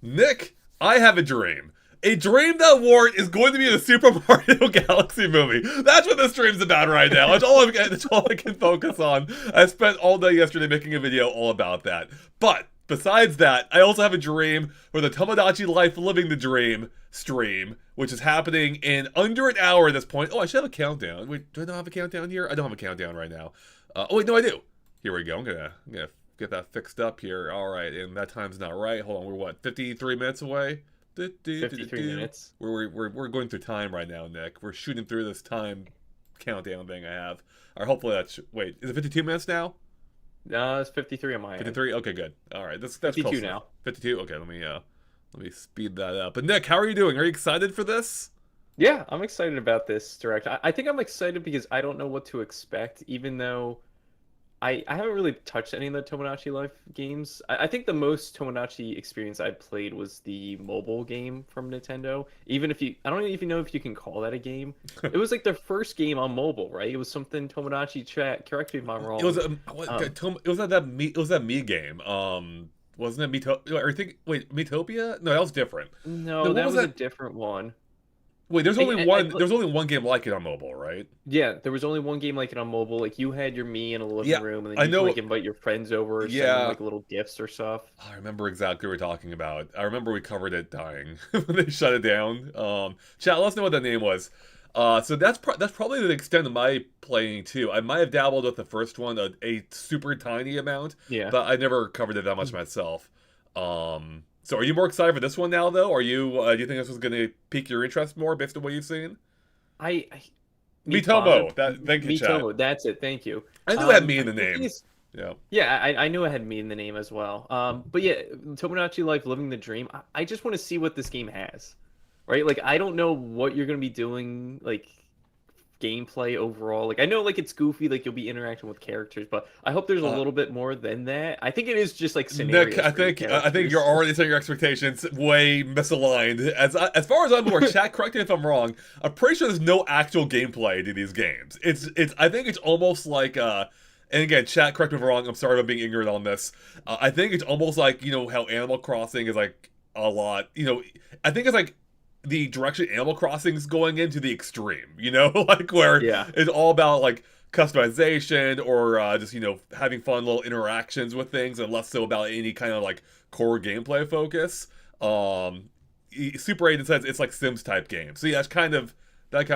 Nick, I have a dream. A dream that Wart is going to be in a Super Mario Galaxy movie. That's what this dream's about right now. That's all I can focus on. I spent all day yesterday making a video all about that. But besides that, I also have a dream for the TomoDachi Life Living the Dream stream, which is happening in under an hour at this point. Oh, I should have a countdown. Wait, do I not have a countdown here? I don't have a countdown right now. Oh, wait, no, I do. Here we go. I'm gonna get that fixed up here. All right, and that time's not right. Hold on, we're what, 53 minutes away? 53 minutes. We're going through time right now, Nick. We're shooting through this time countdown thing I have. Or hopefully that's wait, is it 52 minutes now? No, it's 53 on my end. 53. Okay, good. All right, that's 52 close now. enough. 52. Okay, let me speed that up. But Nick, how are you doing? Are you excited for this? Yeah, I'm excited about this direct. I think I'm excited because I don't know what to expect, even though I haven't really touched any of the Tomodachi Life games. I think the most Tomodachi experience I played was the mobile game from Nintendo. Even if I don't even know if you can call that a game. It was like their first game on mobile, right? It was something Tomodachi chat. Correct me if I'm wrong. It was it was that me game. Wasn't it Metopia? Or I think wait, Metopia? No, that was different. No, that was a different one. Wait, there's only one game like it on mobile, right? Yeah, there was only one game like it on mobile. Like you had your me in a living Yeah, room, and I then you know. could like invite your friends over, or send them Yeah, like little gifts or stuff. I remember exactly what we're talking about. I remember we covered it dying when they shut it down. Chat, let us know what that name was. So that's probably the extent of my playing too. I might have dabbled with the first one a super tiny amount, Yeah. but I never covered it that much myself. So are you more excited for this one now, though? Are you? Do you think this was going to pique your interest more based on what you've seen? I Mitomo. Thank you, chat. Mitomo, that's it. Thank you. I knew it had me in the The thing name. is, Yeah. yeah, I knew it had me in the name as well. But yeah, Tomodachi Life Living the Dream. I just want to see what this game has, right? Like I don't know what you're gonna be doing, like gameplay overall. Like I know like it's goofy, like you'll be interacting with characters, but I hope there's a little bit more than that. I think it is just like scenarios. Nick, I think you're characters. already setting your expectations way misaligned. As far as I'm aware, chat, correct me if I'm wrong. I'm pretty sure there's no actual gameplay to these games. It's I think it's almost like and again, chat, correct me if I'm wrong. I'm sorry if I'm being ignorant on this. I think it's almost like how Animal Crossing is like a lot. I think it's like the direction Animal Crossing is going into the extreme. Like where Yeah. it's all about like customization or just having fun little interactions with things and less so about any kind of like core gameplay focus. Super 8 says it's like Sims type game, so yeah, that kind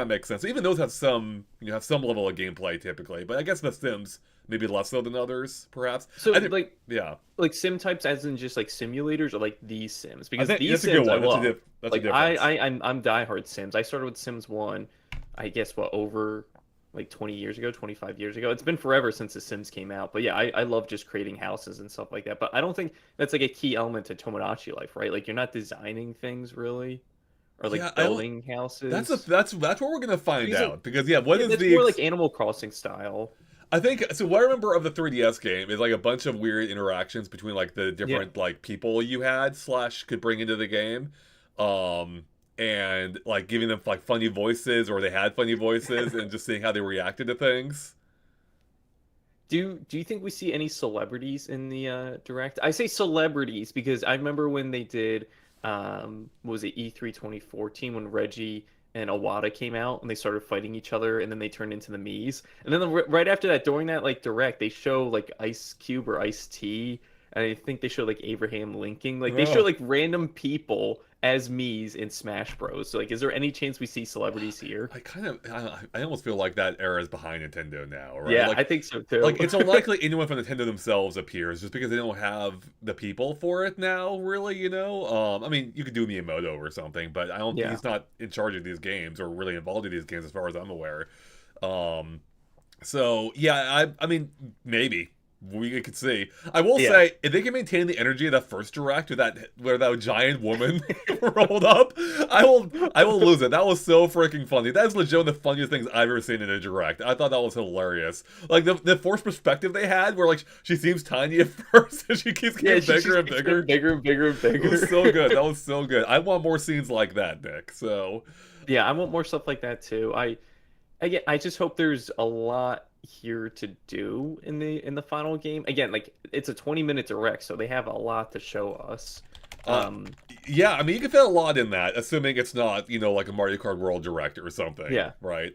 of makes sense. Even those have some level of gameplay typically, but I guess the Sims maybe less so than others perhaps. So Like yeah, like sim types as in just like simulators or like these sims, I because think these that's a good sims I one. love. That's a Like difference. I'm diehard sims. I started with Sims 1, I guess what, over like 20 years ago, 25 years ago. It's been forever since the Sims came out, but yeah, I love just creating houses and stuff like that. But I don't think that's like a key element to Tomodachi Life, right? Like you're not designing things really, or Yeah, like I don't. building houses. That's what we're gonna find Because out because yeah, what yeah, is that's the more like Animal Crossing style. I think so. What I remember of the 3DS game is like a bunch of weird interactions between like the Yeah. different like people you had slash could bring into the game, and like giving them like funny voices or they had funny voices and just seeing how they reacted to things. Do you think we see any celebrities in the direct? I say celebrities because I remember when they did what was it, E3 2014, when Reggie and Awada came out and they started fighting each other and then they turned into the Mii's. And then right after that, during that like direct, they show like Ice Cube or Ice T, and I think they show like Abraham Lincoln. Like they show Oh. like random people as Mii's in Smash Bros. So like is there any chance we see celebrities here? I almost feel like that era is behind Nintendo now, right? Yeah, I think so too. Like it's unlikely anyone from Nintendo themselves appears just because they don't have the people for it now, really, I mean, you could do Miyamoto or something, but I don't Yeah. he's not in charge of these games or really involved in these games as far as I'm aware. Um so yeah, I mean maybe we could see. I will Yeah. say if they can maintain the energy of that first direct with that where that giant woman rolled up, I will lose it. That was so freaking funny. That is legit one of the funniest things I've ever seen in a direct. I thought that was hilarious. Like the forced perspective they had, where like she seems tiny at first and she keeps Yeah, getting bigger and bigger. bigger and bigger and It was bigger. so good. That was so good. I want more scenes like that, Nick. So Yeah, I want more stuff like that too. I just hope there's a lot here to do in the final game. Again, like it's a 20-minute direct, so they have a lot to show us. Uh, Um, Yeah, I mean, you can fit a lot in that, assuming it's not, like a Mario Kart World Direct or something, Yeah. right?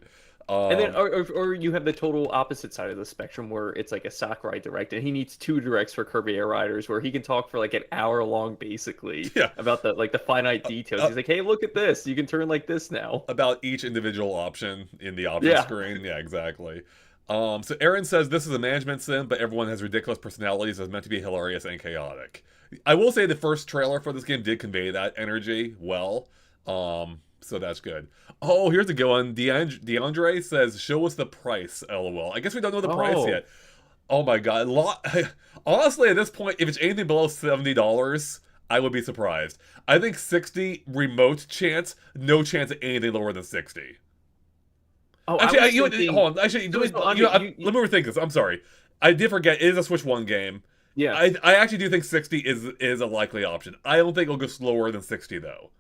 And then, Um, or you have the total opposite side of the spectrum where it's like a Sakurai direct, and he needs two directs for Kirby Air Riders, where he can talk for like an hour long, basically, yeah, about the finite details. uh, He's like, "Hey, look at this! You can turn like this now." about each individual option in the option Yeah. screen. Yeah, exactly. So Aaron says this is a management sim, but everyone has ridiculous personalities. It's meant to be hilarious and chaotic. I will say the first trailer for this game did convey that energy well. So that's good. Oh, here's a good one. DeAndre says, "Show us the price." LOL. I guess we don't know the price Oh, yet. Oh my god. Honestly, at this point, if it's anything below $70, I would be surprised. I think 60 remote chance, no chance of anything lower than 60. oh, I Actually, was thinking. hold on. Actually, So is Andre, let me rethink this. I'm sorry. I did forget. It is a Switch 1 game. yeah. I actually do think 60 is a likely option. I don't think it'll go slower than 60 though.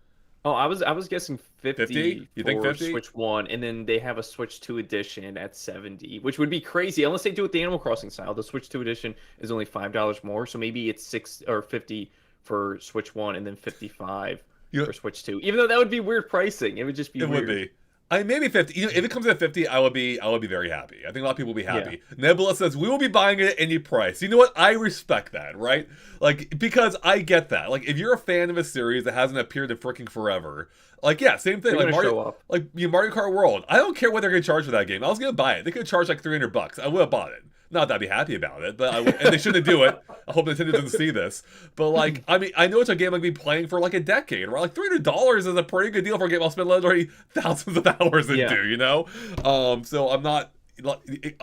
Oh, I was guessing 50? 50 You think for 50? Switch 1, and then they have a Switch 2 edition at 70, which would be crazy unless they do it the Animal Crossing style. The Switch 2 edition is only $5 more, so maybe it's 6 or 50 for Switch 1 and then 55 You for Switch 2. Even though that would be weird pricing. It would just be It would weird. be. Maybe 50. If it comes at 50, I would be very happy. I think a lot of people will be Yeah. happy. Nebula says we will be buying it at any price. You know what? I respect that, right? Like because I get that. Like if you're a fan of a series that hasn't appeared in freaking forever, like yeah, same thing. They're Like gonna show Mario, up. like Mario Kart World. I don't care what they're gonna charge for that game. I was gonna buy it. They could charge like $300. I would have bought it. Not that I'd be happy about it, but and they shouldn't do it. I hope Nintendo doesn't see this. But like, I mean, I know it's a game I've been playing for like a decade. Right? Like $300 is a pretty good deal for a game I'll spend literally thousands of hours into. Yeah. So I'm not.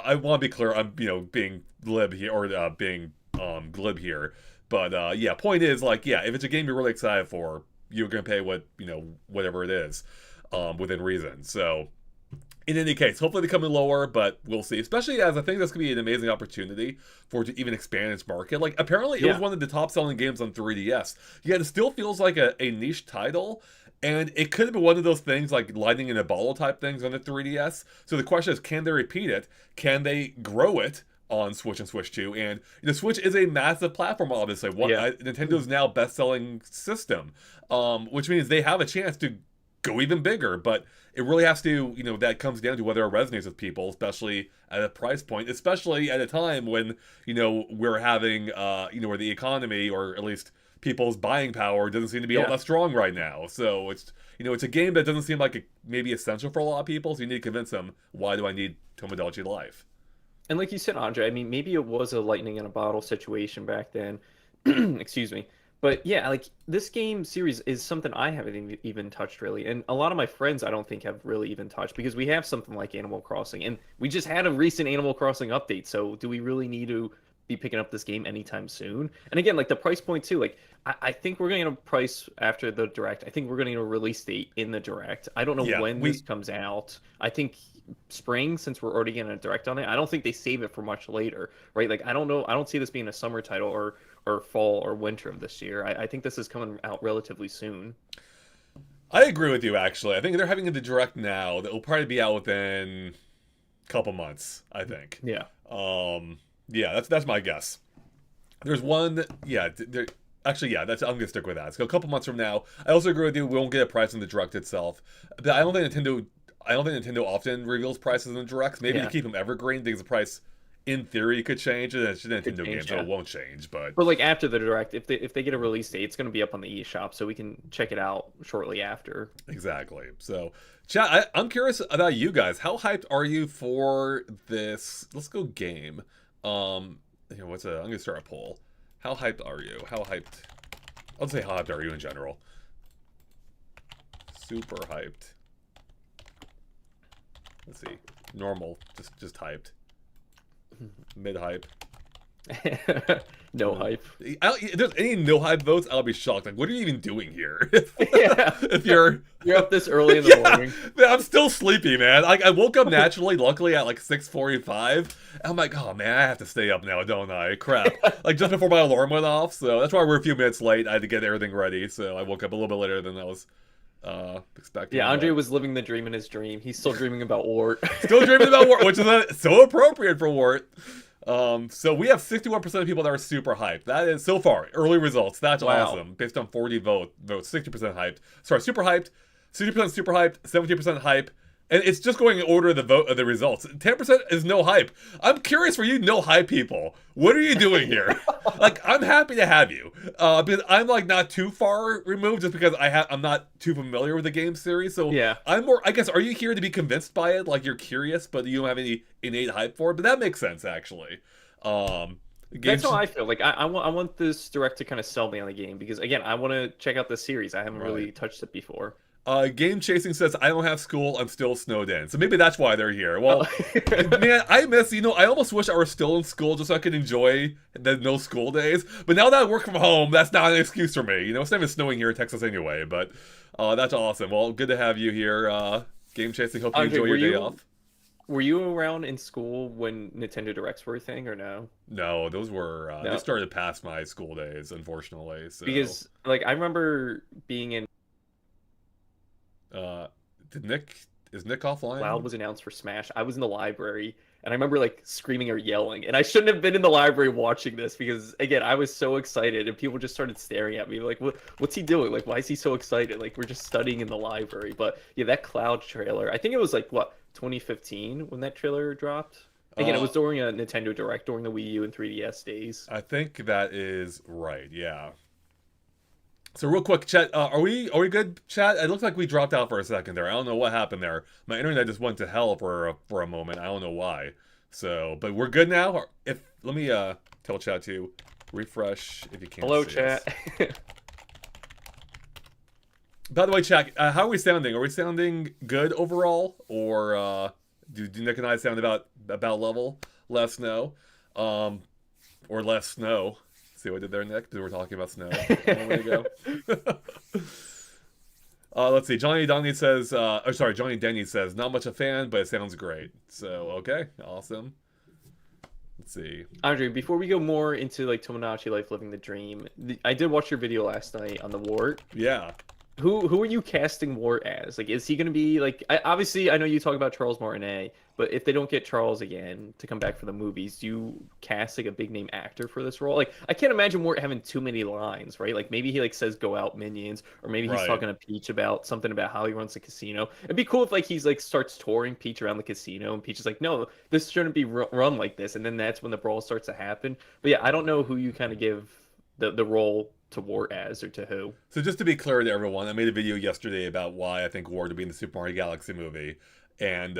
I want to be clear. I'm being glib here or being glib here. But yeah, point is like yeah, if it's a game you're really excited for, you're gonna pay whatever it is, within reason. So in any case, hopefully they come in lower, but we'll see. Especially as I think this could be an amazing opportunity for it to even expand its market. Like apparently it was Yeah. one of the top selling games on 3DS. Yet it still feels like a niche title. And it could have been one of those things like lightning in a bottle type things on the 3DS. So the question is, can they repeat it? Can they grow it on Switch and Switch 2? And the Switch is a massive platform, obviously. Yeah. Nintendo's now best-selling system, which means they have a chance to go even bigger. But it really has to, that comes down to whether it resonates with people, especially at a price point, especially at a time when, we're having, where the economy, or at least people's buying power doesn't seem to be all Yeah. that strong right now. So it's a game that doesn't seem like maybe essential for a lot of people. So you need to convince them, why do I need TomoDachi Life? And like you said, Andre, I mean, maybe it was a lightning in a bottle situation back then. Excuse me. But yeah, like this game series is something I haven't even touched really. And a lot of my friends I don't think have really even touched because we have something like Animal Crossing. And we just had a recent Animal Crossing update. So do we really need to be picking up this game anytime soon? And again, like the price point too, like I think we're going to get a price after the direct. I think we're going to get a release date in the direct. I don't know Yeah, when this comes out. I think spring, since we're already getting a direct on it. I don't think they save it for much later, right? Like I don't know. I don't see this being a summer title or fall or winter of this year. I think this is coming out relatively soon. I agree with you, actually. I think they're having the direct now that will probably be out within a couple months, I think. Yeah. Yeah, that's my guess. There's one, yeah, actually, yeah, I'm gonna stick with that. So a couple months from now. I also agree with you. We won't get a price on the direct itself, but I don't think Nintendo often reveals prices in the directs. Maybe to keep them evergreen, because the price, in theory, could change. And it's a Nintendo game, so it won't change. But like after the direct, if they get a release date, it's going to be up on the eShop, so we can check it out shortly after. exactly. So, chat, I'm curious about you guys. How hyped are you for this? Let's go game. I'm gonna start a poll. How hyped are you? How hyped? I'll say how hyped are you in general. Super hyped. Let's see. Normal. Just hyped. Mid hype. No hype. If there's any no hype votes, I'll be shocked. Like, what are you even doing here? Yeah. If you're up this early in the morning. Man, I'm still sleepy, man. I woke up naturally, luckily at like 6:45. I'm like, oh man, I have to stay up now, don't I? Crap. Like just before my alarm went off, so that's why we're a few minutes late. I had to get everything ready, so I woke up a little bit later than I was expecting. Yeah, Andre was living the dream in his dream. He's still dreaming about Wart. Still dreaming about Wart, which is so appropriate for Wart. So we have 61% of people that are super hyped. That is so far early results. That's Wow. awesome. Based on 40 votes, 60% hyped. Sorry, super hyped, 60% super hyped, 17% hype, and it's just going in order of the vote of the results. 10% is no hype. I'm curious for you, no hype people. What are you doing here? Like, I'm happy to have you, because I'm like not too far removed, just because I'm not too familiar with the game series. So Yeah. I'm more. I guess, are you here to be convinced by it? Like, you're curious, but you don't have any innate hype for it. But that makes sense, actually. Um, That's how games, I feel. Like I want this direct to kind of sell me on the game because again, I want to check out the series. I haven't right? really touched it before. Game chasing says I don't have school. I'm still snowed in. So maybe that's why they're here. Oh. Well, man, I miss. I almost wish I were still in school just so I could enjoy the no school days. But now that I work from home, that's not an excuse for me. It's not even snowing here in Texas anyway. But that's awesome. Well, good to have you here. Game chasing. Hope you Andre, enjoy your day off. were you around in school when Nintendo Directs were a thing or no? No, those were they No, started past my school days, unfortunately. So, because like I remember being in uh, did Nick is Nick offline? Cloud was announced for Smash. I was in the library and I remember like screaming or yelling, and I shouldn't have been in the library watching this because again, I was so excited and people just started staring at me like, what's he doing? Like, why is he so excited? Like, we're just studying in the library. But yeah, that Cloud trailer, I think it was like what 2015 when that trailer dropped. Again, it Uh, was during a Nintendo Direct during the Wii U and 3DS days. I think that is right. Yeah. So real quick, chat. Are we good, chat? It looks like we dropped out for a second there. I don't know what happened there. My internet just went to hell for a moment. I don't know why. So, but we're good now. If let me tell chat to refresh if you can't Hello, see us. chat. By the way, chat, how are we sounding? Are we sounding good overall, or do Nick and I sound about level? Let us know, or less snow. See what I did there, Nick? Because we're talking about snow a moment ago. Let's see. Johnny Denny says, not much a fan, but it sounds great. So, okay, awesome. Let's see. Andre, before we go more into like Tomodachi Life Living the Dream, I did watch your video last night on the Wart. Yeah. Who are you casting Wart as? Like, is he going to be like? Obviously, I know you talk about Charles Martinet, but if they don't get Charles again to come back for the movies, do you cast like a big name actor for this role? Like, I can't imagine Wart having too many lines, right? Like, maybe he like says "Go out, minions," or maybe he's Right. talking to Peach about something about how he runs the casino. It'd be cool if like he's like starts touring Peach around the casino, and Peach is like, "No, this shouldn't be run like this," and then that's when the brawl starts to happen. But yeah, I don't know who you kind of give the role to Wart as or to who. So just to be clear to everyone, I made a video yesterday about why I think Ward would be in the Super Mario Galaxy movie, and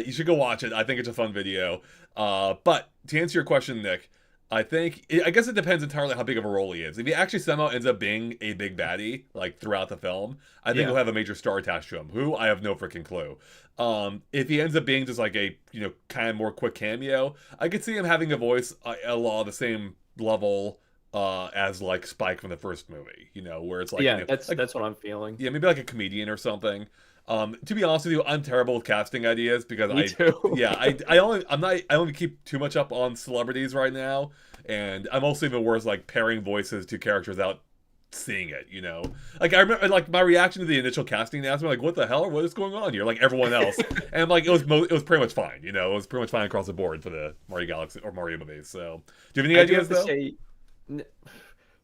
you should go watch it. I think it's a fun video. But to answer your question, Nick, I guess it depends entirely how big of a role he is. If he actually somehow ends up being a big baddie like throughout the film, I think Yeah. he'll have a major star attached to him. Who I have no freaking clue. If he ends up being just like a kind of more quick cameo, I could see him having a voice a lot of the same level as like Spike from the first movie, where it's like, Yeah, like, that's what I'm feeling. yeah, maybe like a comedian or something. To be honest with you, I'm terrible with casting ideas because Me too. yeah, I only keep too much up on celebrities right now, and I'm also even worse like pairing voices to characters without seeing it. Like I remember like my reaction to the initial casting announcement, like what the hell, what is going on here? Like everyone else, and like it was pretty much fine. It was pretty much fine across the board for the Mario Galaxy or Mario movies. So, do you have any I do ideas have to though? say, n-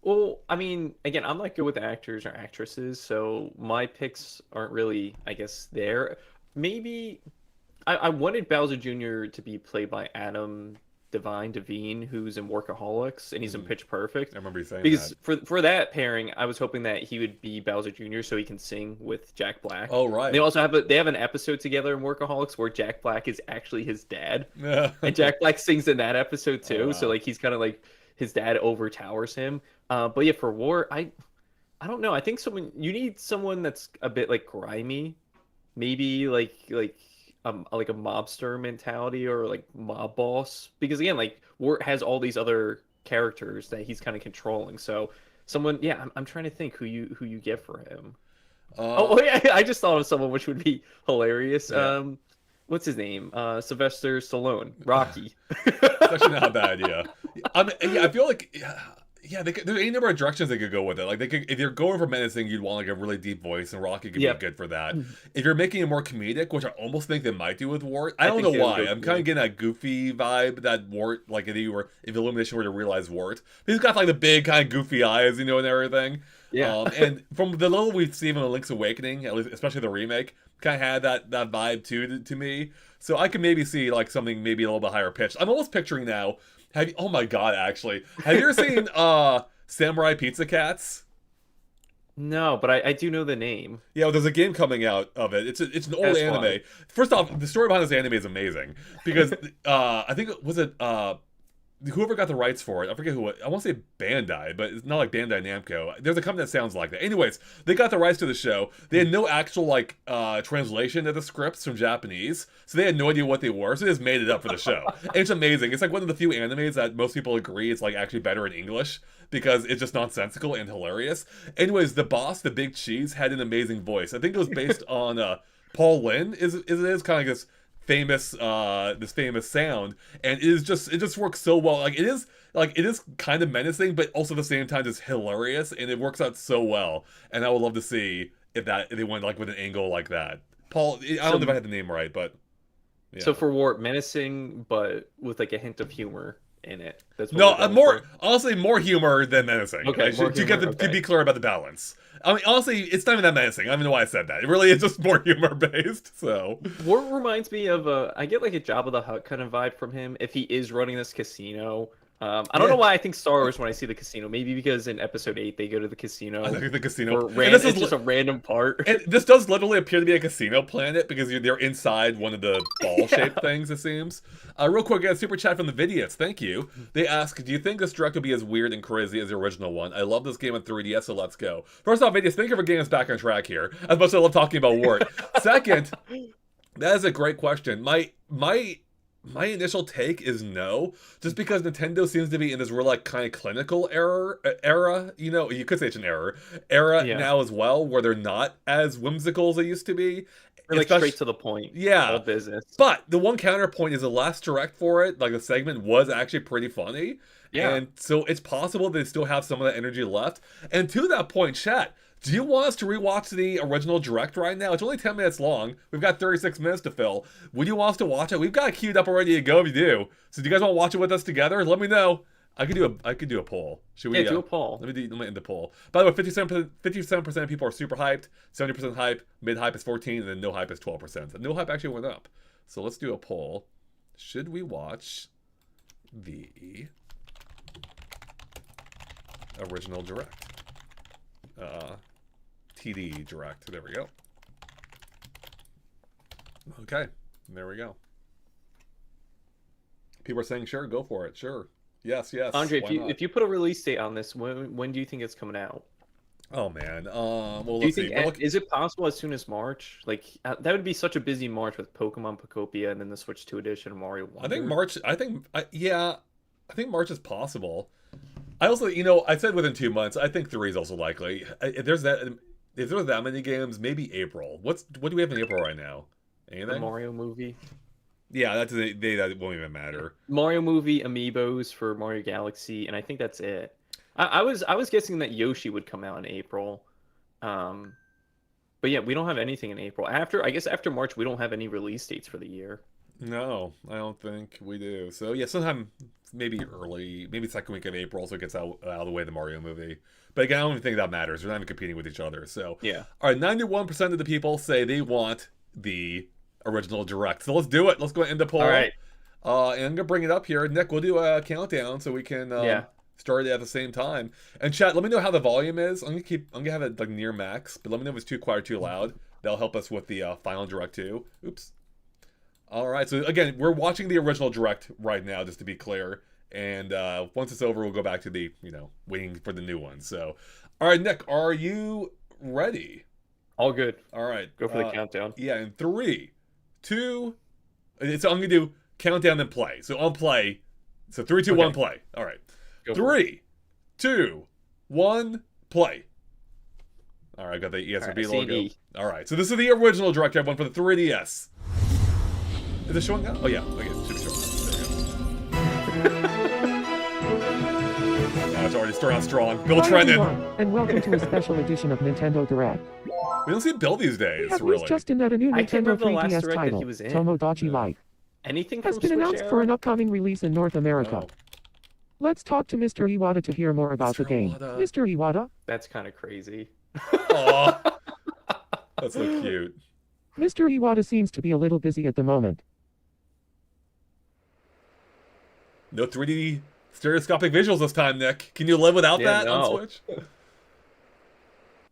well, I mean, again, I'm not good with actors or actresses, so my picks aren't really, I guess, there. Maybe I wanted Bowser Jr. to be played by Adam Devine, who's in Workaholics, and he's in Mm, Pitch Perfect. I remember you saying that. Because for that pairing, I was hoping that he would be Bowser Jr. so he can sing with Jack Black. Oh They right. also have an episode together in Workaholics where Jack Black is actually his dad. And Oh Jack Black sings in that episode too. So wow. like he's kind of like his dad overtowers him. But yeah, for War, I don't know. I think you need someone that's a bit like grimy, maybe like a mobster mentality or like mob boss. Because again, like Wart has all these other characters that he's kind of controlling. So someone, yeah, I'm trying to think who you get for him. Uh, Oh yeah, I just thought of someone which would be hilarious. yeah. What's his name? Sylvester Stallone, Rocky. It's actually not a bad idea. Yeah, I feel like Yeah, there ain't number of directions they could go with it. Like they could, if you're going for menacing, you'd want like a really deep voice, and Rocky could be Yep. good for that. If you're making it more comedic, which I almost think they might do with Wart, I I don't know think they would why. go I'm kind of comedic. getting that goofy vibe that Wart, like if Illumination were to realize Wart, he's got like the big kind of goofy eyes, you know, and everything. Yeah. And from the little we've seen in the Link's Awakening, at least especially the remake, kind of had that vibe too to me. So I could maybe see like something maybe a little bit higher pitched. I'm almost picturing now. Oh my god, actually, have you ever seen Samurai Pizza Cats? No, but I do know the name. Yeah, well, there's a game coming out of it. It's an old That's anime. fun. First off, the story behind this anime is amazing because I think whoever got the rights for it, I forget who. I want to say Bandai, but it's not like Bandai Namco. There's a company that sounds like that. Anyways, they got the rights to the show. They had no actual like translation of the scripts from Japanese, so they had no idea what they were. So they just made it up for the show. And it's amazing. It's like one of the few animes that most people agree it's like actually better in English because it's just nonsensical and hilarious. Anyways, the boss, the Big Cheese, had an amazing voice. I think it was based on Paul Lynn. Is kind of like this famous sound, and it just works so well. Like it is kind of menacing, but also at the same time just hilarious, and it works out so well. And I would love to see if they went like with an angle like that. Paul, I don't know if I had the name right, but yeah. So for Wart, menacing, but with like a hint of humor in it. That's what No, we're going more for. honestly, more humor than menacing. Okay, more humor, To okay. be clear about the balance. I mean, honestly, it's not even that menacing. I don't even know why I said that. It really is just more humor based. So Wart reminds me of I get like a Jabba the Hutt kind of vibe from him if he is running this casino. I don't know why I think Star Wars when I see the casino. Maybe because in Episode 8 they go to the casino. I think the casino. It's just a random part. And this does literally appear to be a casino planet because they're inside one of the ball-shaped things, it seems. Real quick, I got a super chat from the Vidiots. Thank you. They ask, do you think this direct will be as weird and crazy as the original one? I love this game on 3DS, so let's go. First off, Vidiots, thank you for getting us back on track here. As much as I love talking about Wart. Second, that is a great question. My initial take is no, just because Nintendo seems to be in this real like kind of clinical era. You know, you could say it's an era Yeah. now as well, where they're not as whimsical as they used to be. Or like straight to the point. Yeah. All business. But the one counterpoint is the last direct for it, like the segment was actually pretty funny. Yeah. And so it's possible they still have some of that energy left. And to that point, chat, do you want us to rewatch the original direct right now? It's only 10 minutes long. We've got 36 minutes to fill. Would you want us to watch it? We've got it queued up and ready to go if you do. So do you guys want to watch it with us together? Let me know. I could do a poll. Should we? Yeah, do a poll. Let me end the poll. By the way, 57% of people are super hyped, 70% hype, mid hype is 14, and then no hype is 12%. So no hype actually went up. So let's do a poll. Should we watch the original direct? TD direct. There we go. Okay, there we go. People are saying, sure, go for it. Sure. Yes. Andre, Why not? if you put a release date on this, when do you think it's coming out? Oh man. Well, Do you let's think see. is it possible as soon as March? Like that would be such a busy March with Pokemon Pocopia and then the Switch 2 edition of Mario Wonder. I think March. I think March is possible. I also, I said within 2 months. I think 3 is also likely. If there's that many games, maybe April. What do we have in April right now? The Anything? Mario movie. Yeah, that won't even matter. Mario movie, amiibos for Mario Galaxy, and I think that's it. I was guessing that Yoshi would come out in April. But yeah, we don't have anything in April. I guess after March, we don't have any release dates for the year. No, I don't think we do. So yeah, sometime maybe second week of April, so it gets out of the way, the Mario movie. But again, I don't even think that matters. They're not even competing with each other. So Yeah. all right, 91% of the people say they want the original direct. So let's do it. Let's go and end the poll. All right. And I'm gonna bring it up here. Nick, we'll do a countdown so we can start it at the same time. And chat, let me know how the volume is. I'm gonna have it like near max, but let me know if it's too quiet or too loud. That'll help us with the final direct too. Oops. All right, so again, we're watching the original direct right now, just to be clear. And once it's over, we'll go back to the, waiting for the new one. So, all right, Nick, are you ready? All good. All right. Go for the countdown. Yeah, in 3, 2, so I'm going to do countdown and play. So on play, so 3, 2, 1, play. All right. Go for 3, 2, 1, play. All right, got the ESRB logo. CD. All right, so this is the original direct one for the 3DS. Is it showing up? Oh yeah, okay, it should be showing up. There we go. it's already starting out strong. Bill Hi Trennan. everyone, and welcome to a special edition of Nintendo Direct. We don't see Bill these days, We have really. news just in that a new I can't Nintendo remember the last 3DS Direct that title, he was in. TomoDachi Life, Anything has from been Switch announced era? for an upcoming release in North America. Oh. Let's talk to Mr. Iwata to hear more about the Mr. game. Iwata. Mr. Iwata? That's kind of crazy. Aw. That's so cute. Mr. Iwata seems to be a little busy at the moment. No 3D stereoscopic visuals this time, Nick. Can you live without Yeah, that on no. Switch?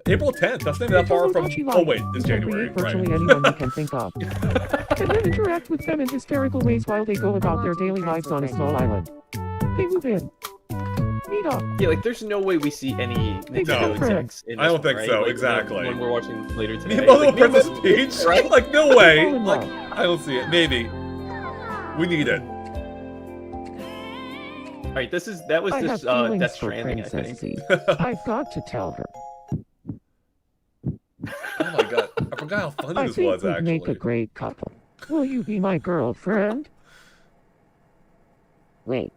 April 10th. That's not that far from... TomoDachi Oh, Life wait. It's can January. create virtually Right. anyone you can think of. And then interact with them in hysterical ways while they go about their daily lives on a small island. They move in. Meet up. Yeah, like there's no way we see any Nintendo No. execs in this I don't one, think right? so, Like, exactly. When we're watching later today. Meanwhile, Like, Princess Meanwhile- Peach? right? Like, no way. Fall in Like, love. I don't see it. Maybe. We need it. All right, that was I have this feelings Death for Stranding, I Princess think. Z. I've got to tell her. Oh my god. I forgot how funny I this think was, we'd actually. make a great couple. Will you be my girlfriend? Wait.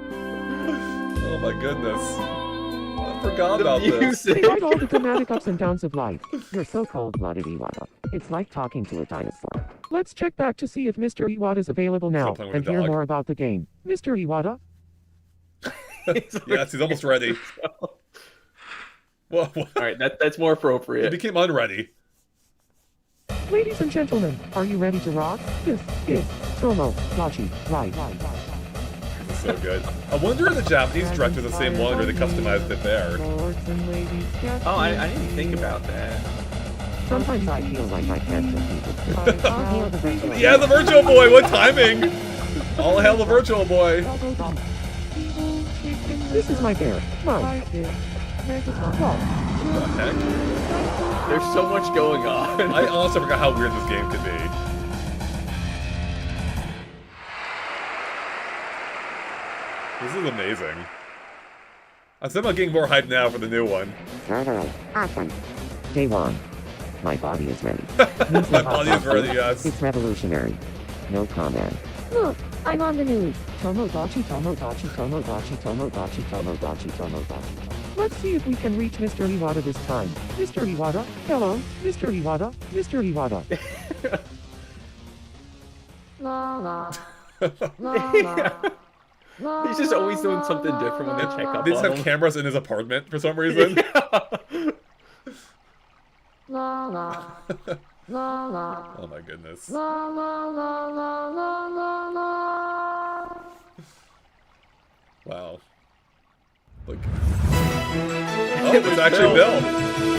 Oh my goodness. I forgot about The this. music. Despite all the dramatic ups and downs of life, you're so cold-blooded, Iwata. It's like talking to a dinosaur. Let's check back to see if Mr. Iwata is available now playing with and a hear dog. more about the game. Mr. Iwata? Yes, he's almost ready. Whoa, what? All right, that's more He appropriate. became unready. Ladies and gentlemen, are you ready to rock? This is TomoDachi Life. This is so good. I wonder if the Japanese director's the same one or they customized it there. Oh, I didn't think about that. Sometimes I feel like I can't compete with this. Yeah, the Virtual Boy! What timing? All hail the Virtual Boy! This is my bear. Mine. What the heck? There's so much going on. I honestly forgot how weird this game could be. This is amazing. I'm somehow getting more hyped now for the new one. Awesome. Day one. My body is ready. My body is ready, yes. It's revolutionary. No comment. Look, I'm on the news. TomoDachi, TomoDachi, TomoDachi, TomoDachi, TomoDachi, TomoDachi. Let's see if we can reach Mr. Iwata this time. Mr. Iwata? Hello? Mr. Iwata? Mr. Iwata? La la. La la. He's just always doing something different when they check up They just on have him. cameras in his apartment for some reason. La la. La la. Oh my goodness. La la la la la la la. Wow. Like... Oh, it's actually Bill.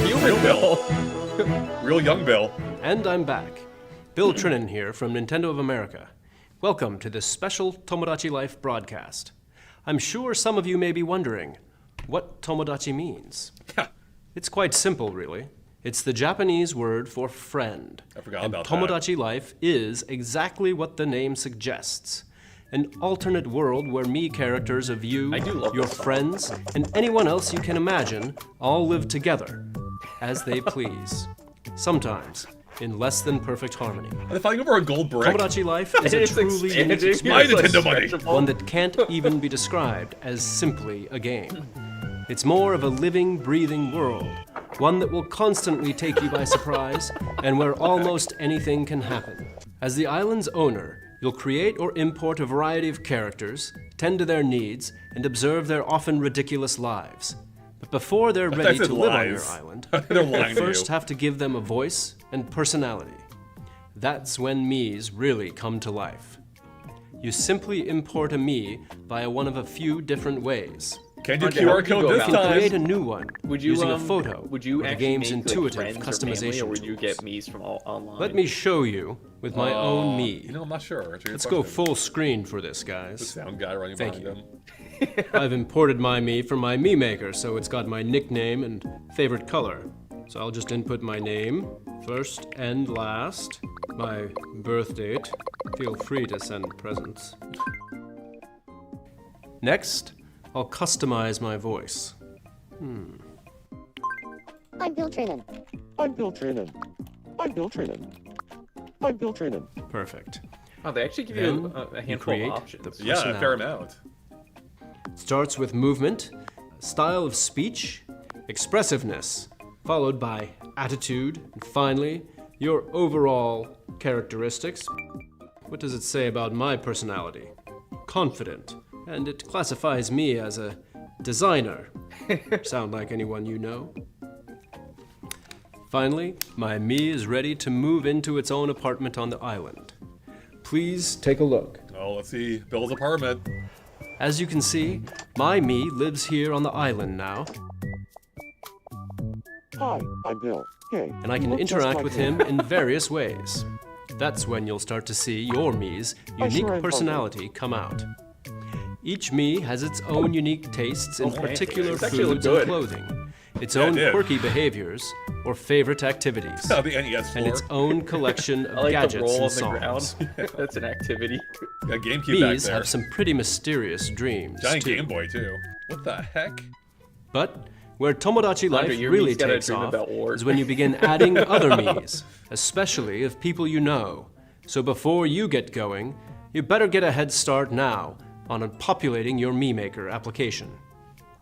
Human Bill. Real young Bill. And I'm back. Bill Trennan here from Nintendo of America. Welcome to this special Tomodachi Life broadcast. I'm sure some of you may be wondering what Tomodachi means. Yeah, It's quite simple, really. It's the Japanese word for friend. I forgot and about that. Tomodachi Life is exactly what the name suggests. An alternate world where me characters of you, I do love your this song. friends, and anyone else you can imagine all live together as they please. Sometimes in less than perfect harmony. Are they fighting over a gold brick? Tomodachi Life is a It's truly unique expanding. experience. My It's, like, Nintendo money. stretchable. One that can't even be described as simply a game. It's more of a living, breathing world. One that will constantly take you by surprise, and where almost anything can happen. As the island's owner, you'll create or import a variety of characters, tend to their needs, and observe their often ridiculous lives. But before they're ready said to live on your lies. island, They're you lying to first you. have to give them a voice and personality. That's when Miis really come to life. You simply import a Mii via one of a few different ways. Can't do Andre, how QR would you code go this about You can time. create a new one Would you using a photo Would you or the actually game's make, intuitive like, friends or customization family, or would you tools. get Mii's from online? Let me show you with my own Mii. You know, I'm not sure. That's a good Let's go question. full screen for this, The guys. sound guy running Thank behind you. him. I've imported my Mii from my Mii Maker, so it's got my nickname and favorite color. So I'll just input my name, first and last, my birth date. Feel free to send presents. Next, I'll customize my voice. I'm Bill Trennan. I'm Bill Trennan. I'm Bill Trennan. I'm Bill Trennan. Perfect. Oh, they actually give Then you a you handful of create options. the- Yeah, a fair Personality. amount. Starts with movement, style of speech, expressiveness, followed by attitude, and finally, your overall characteristics. What does it say about my personality? Confident, and it classifies me as a designer. Sound like anyone you know? Finally, my me is ready to move into its own apartment on the island. Please take a look. Oh, let's see Bill's apartment. As you can see, my me lives here on the island now, Hi, I'm Bill. Hey. and I you can look just interact like with me. him in various ways. That's when you'll start to see your me's unique sure am personality come out. Each me has its own unique tastes in Okay. particular This actually foods looked and good. clothing, its Yeah, it own did. quirky behaviors or favorite activities, Oh, the NES and floor. its own collection I of like the gadgets roll and on the songs. ground. That's an activity. Got GameCube back Me's there. have some pretty mysterious dreams, Giant too. Game Boy too. What the heck? But where Tomodachi life Andre, your really me's gotta takes dream off about war. is when you begin adding other me's, especially of people you know. So before you get going, you better get a head start now on populating your Me Maker application.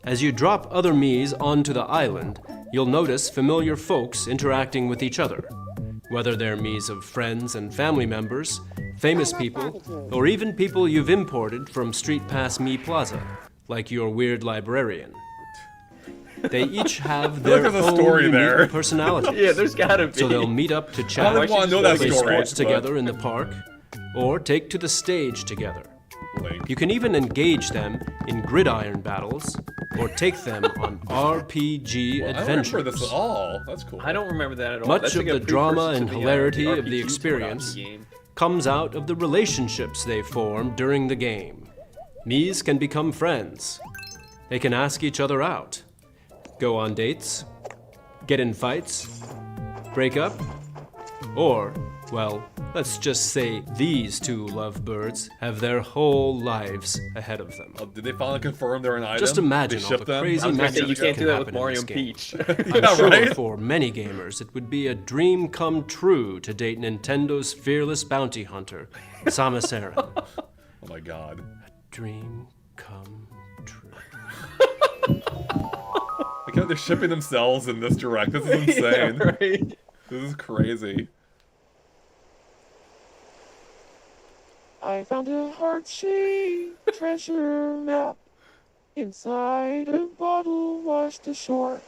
As you drop other me's onto the island, you'll notice familiar folks interacting with each other, whether they're me's of friends and family members, famous people, or even people you've imported from Street Pass Me Plaza, like your weird librarian. They each have feel like their there's a own story unique there. personality. Yeah, there's gotta be. So they'll meet up to I chat, don't want to know that play story. sports but- together in the park, or take to the stage together. Link. You can even engage them in gridiron battles, or take them on RPG I don't adventures. remember this at all. That's cool. I don't remember that at all. Much That's of like a the drama precursor and to the, hilarity of the RPG experience Tomodachi game. comes out of the relationships they form during the game. Me's can become friends. They can ask each other out, go on dates, get in fights, break up, or, well, let's just say these two lovebirds have their whole lives ahead of them. Oh, did they finally confirm they're an item? Just imagine They all shipped the them? crazy I was gonna say, magic you that can't can do that happen with in Mario this and game. Peach. I'm Yeah, sure right? for many gamers it would be a dream come true to date Nintendo's fearless bounty hunter, Samus Aran. Oh my god. Dream come true. I can't, they're shipping themselves in this direct. This is insane. Yeah, right. This is crazy. I found a heart-shaped treasure map inside a bottle washed ashore.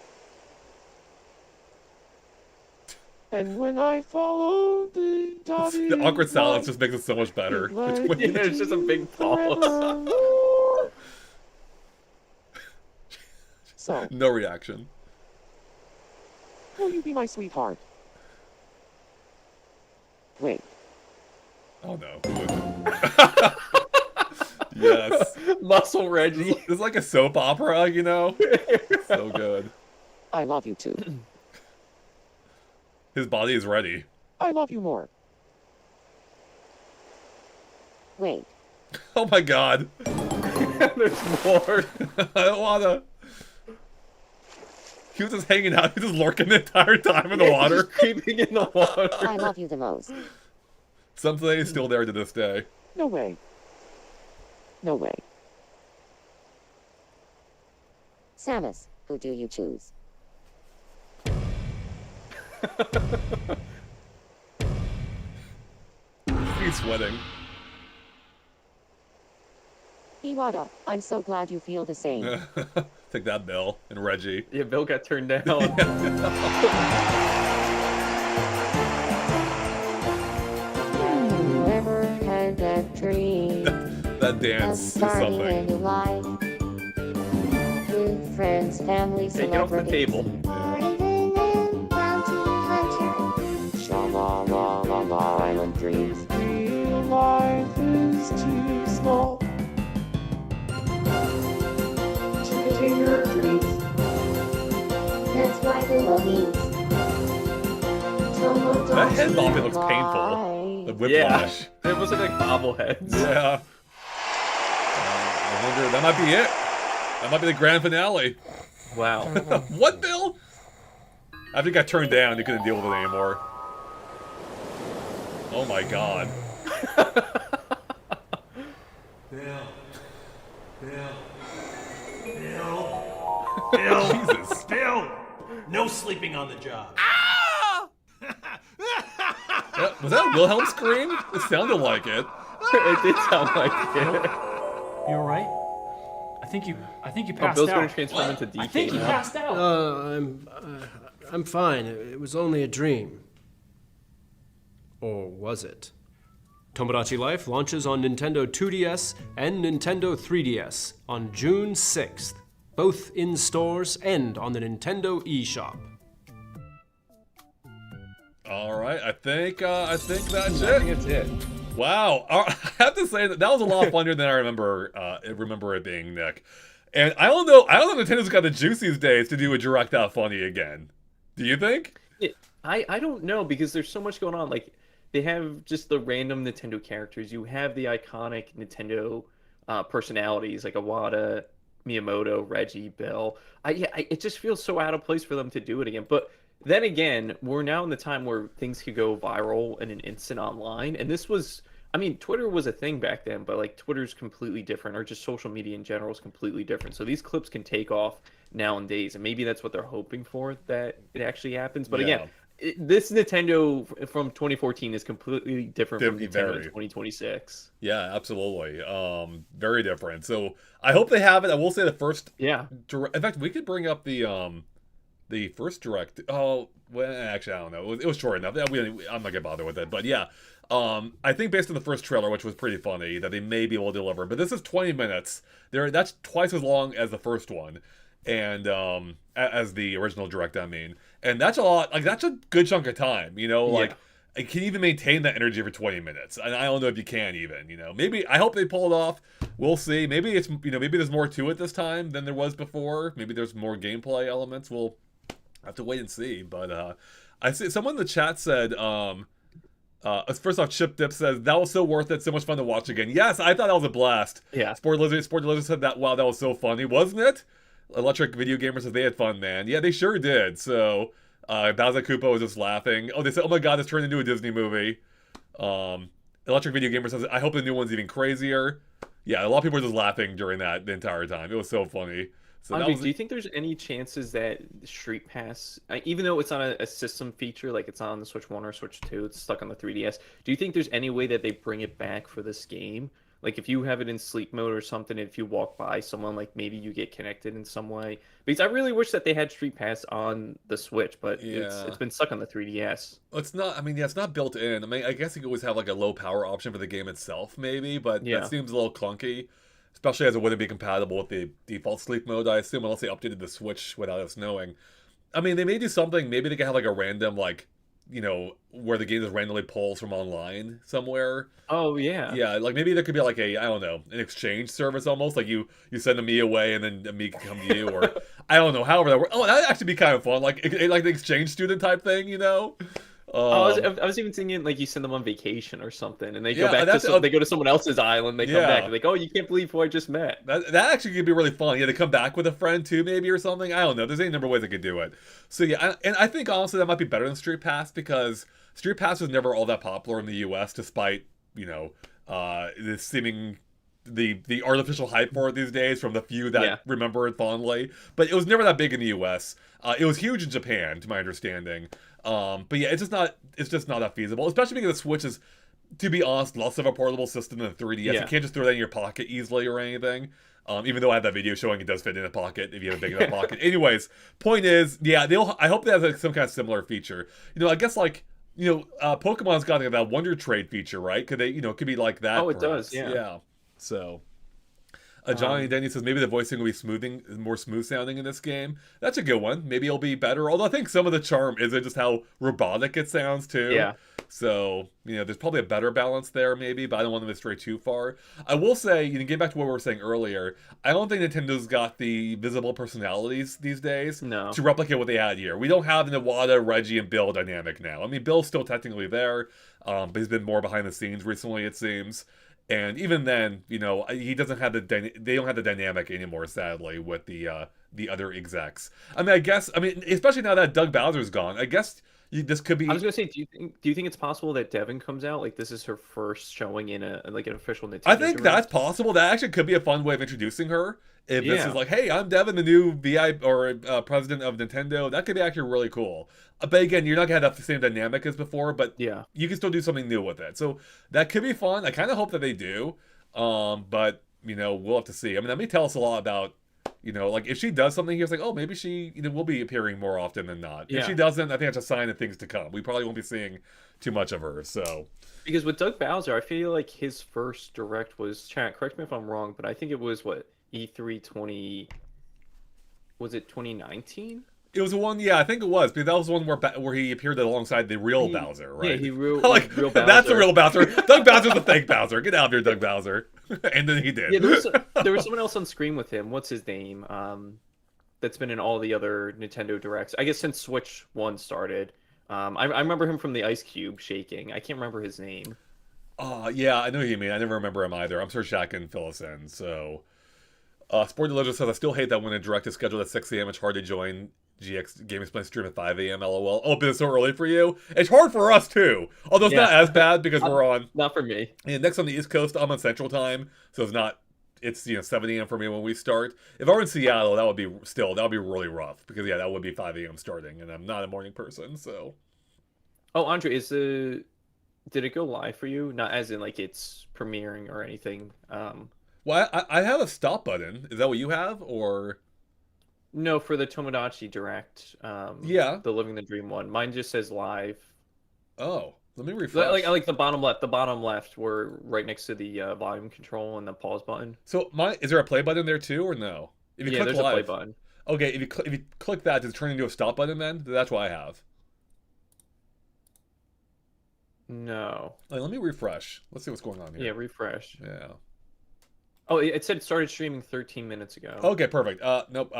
And when I followed the dotted The awkward silence line, just makes it so much better. it led Between- Yeah, it's just a big pause. forevermore. So, No reaction. will you be my sweetheart? Wait, Oh no. Yes. Muscle Reggie. This is like a soap opera, you know? So good. I love you too. His body is ready. I love you more. Wait, Oh my god. There's more. I don't wanna. He was just hanging out. He was just lurking the entire time in the water. Just creeping in the water. I love you the most. Something is still there to this day. no way. No way. Samus, who do you choose? He's sweating. Iwata, I'm so glad you feel the same. Take that, Bill and Reggie. Yeah, Bill got turned down. Whoever had that dream That of dance is starting a something. new life with friends, family, Hey, get off the celebrities. table. Sha-la-la-la-la island dreams. Real life is too small to contain your dreams. That's why the Logies. That head bobbing looks painful. The whiplash. It was like bobbleheads. Yeah. I wonder, that might be it. That might be the grand finale. Wow. What, Bill? After you got turned down, you couldn't deal with it anymore. Oh my god. Jesus. Bill! No sleeping on the job. Was that a Wilhelm scream? It sounded like it. It did sound like it. You all right? I think you Oh, passed Bill's going out. to transform into DK I think you now. passed out. I'm fine. It was only a dream. Or was it? TomoDachi Life launches on Nintendo 2DS and Nintendo 3DS on June 6th, both in stores and on the Nintendo eShop. All right, I think that's it. I think it's it. Wow, I have to say that was a lot funnier than I remember it being, Nick. And I don't know if Nintendo's got the juice these days to do a direct out funny again. Do you think? I don't know, because there's so much going on. Like, they have just the random Nintendo characters. You have the iconic Nintendo personalities like Iwata, Miyamoto, Reggie, Bill. It just feels so out of place for them to do it again. But then again, we're now in the time where things could go viral in an instant online. And this was, I mean, Twitter was a thing back then, but like Twitter's completely different, or just social media in general is completely different. So these clips can take off nowadays, and maybe that's what they're hoping for, that it actually happens. But again, this Nintendo from 2014 is completely different from Nintendo in 2026. Yeah, absolutely. Very different. So I hope they have it. I will say the first. Yeah. In fact, we could bring up the first direct. Oh, well, actually, I don't know. It was short enough. I'm not gonna bother with it. But yeah, I think based on the first trailer, which was pretty funny, that they may be able to deliver. But this is 20 minutes. That's twice as long as the first one, and as the original direct, I mean. And that's a lot. Like, that's a good chunk of time. You know, like. I can even maintain that energy for 20 minutes. And I don't know if you can even, maybe, I hope they pull it off. We'll see. Maybe it's, maybe there's more to it this time than there was before. Maybe there's more gameplay elements. We'll have to wait and see. But, I see someone in the chat said, first off, Chip Dip says, that was so worth it. So much fun to watch again. Yes, I thought that was a blast. Yeah. Sport Lizard said that, wow, that was so funny, wasn't it? Electric Video Gamer says they had fun, man. Yeah, they sure did. So, Bowser Koopa was just laughing. Oh, they said, oh my god, this turned into a Disney movie. Electric Video Gamer says, I hope the new one's even crazier. Yeah, a lot of people were just laughing during that the entire time. It was so funny. So Andre, do you think there's any chances that Street Pass, even though it's not a system feature, like it's on the Switch 1 or Switch 2, it's stuck on the 3DS, do you think there's any way that they bring it back for this game? Like, if you have it in sleep mode or something, if you walk by someone, like, maybe you get connected in some way. Because I really wish that they had Street Pass on the Switch, but it's been stuck on the 3DS. It's not, I mean, yeah, it's not built in. I mean, I guess you could always have, like, a low power option for the game itself, maybe, but that seems a little clunky. Especially as it wouldn't be compatible with the default sleep mode, I assume, unless they updated the Switch without us knowing. I mean, they may do something. Maybe they can have, like, a random, like, where the game just randomly pulls from online somewhere. Oh, yeah. Yeah, like maybe there could be like I don't know, an exchange service almost. Like you send a me away and then a me can come to you, or I don't know, however that works. Oh, that'd actually be kind of fun. Like the exchange student type thing, I was even thinking like you send them on vacation or something, and they go back they go to someone else's island. They come back and like, oh, you can't believe who I just met. That actually could be really fun. Yeah, they come back with a friend too, maybe, or something. I don't know. There's any number of ways they could do it. So yeah, and I think honestly that might be better than Street Pass, because Street Pass was never all that popular in the U.S. despite the seeming the artificial hype for it these days from the few that remember it fondly. But it was never that big in the U.S. It was huge in Japan, to my understanding. But yeah, it's just not that feasible, especially because the Switch is, to be honest, less of a portable system than the 3DS. You can't just throw that in your pocket easily or anything. Even though I have that video showing it does fit in a pocket if you have a big enough pocket. Anyways, point is, yeah, I hope they have like some kind of similar feature. I guess like, Pokemon's got that Wonder Trade feature, right? Could they, could be like that. Oh, it perhaps. does, yeah. Yeah. So, Johnny Denny says maybe the voicing will be more smooth sounding in this game. That's a good one. Maybe it'll be better. Although I think some of the charm is just how robotic it sounds too. Yeah. So, there's probably a better balance there maybe, but I don't want them to stray too far. I will say, get back to what we were saying earlier, I don't think Nintendo's got the visible personalities these days to replicate what they had here. We don't have an Iwata, Reggie, and Bill dynamic now. I mean, Bill's still technically there, but he's been more behind the scenes recently, it seems. And even then, he doesn't have they don't have the dynamic anymore, sadly, with the other execs. I mean, especially now that Doug Bowser's gone, I guess This could be. I was gonna say, do you think it's possible that Devin comes out like this is her first showing in a like an official Nintendo I think that's Direct? possible. That actually could be a fun way of introducing her. If this is Yeah. like, hey, I'm Devin, the new VI or president of Nintendo, that could be actually really cool. But again, you're not gonna have the same dynamic as before, but Yeah. you can still do something new with it. So that could be fun. I kind of hope that they do. But we'll have to see. I mean, that may tell us a lot about, like if she does something here, it's like, oh, maybe she, will be appearing more often than not. If she Yeah. doesn't, I think that's a sign of things to come. We probably won't be seeing too much of her. So Because with Doug Bowser, I feel like his first direct was chat. Correct me if I'm wrong, but I think it was what E3 20 was it 2019? it was the one, yeah, I think it was, because that was the one where he appeared alongside the real Bowser, right? Yeah, he real like real that's the Bowser. real Bowser. Doug Bowser's the fake Bowser. Get out of here, Doug Bowser. And then he did. Yeah, there was someone else on screen with him. What's his name? That's been in all the other Nintendo Directs. I guess since Switch 1 started. I remember him from the Ice Cube shaking. I can't remember his name. Oh, yeah, I know who you mean. I never remember him either. I'm sure Shaq can fill us in. So, Sporty Legend says, I still hate that when a direct is scheduled at 6 a.m., it's hard to join GX GameXplain stream at 5 a.m. LOL. Oh, but it's so early for you? It's hard for us, too. Although it's not as bad because we're on... Not for me. And next on the East Coast, I'm on Central Time, so it's not... It's 7 a.m. for me when we start. If I were in Seattle, that would be really rough because that would be 5 a.m. starting, and I'm not a morning person, so. Oh, Andre, did it go live for you? Not as in like it's premiering or anything. Well, I have a stop button. Is that what you have, or? No, for the TomoDachi Direct. Yeah. The Living the Dream one. Mine just says live. Oh, let me refresh. Like the bottom left. The bottom left, were right next to the volume control and the pause button. So is there a play button there too, or no? If you click there's live, a play button. Okay, if you click that, does it turn into a stop button then? That's what I have. No. Let me refresh. Let's see what's going on here. Yeah, refresh. Yeah. Oh, it said it started streaming 13 minutes ago. Okay, perfect. Nope.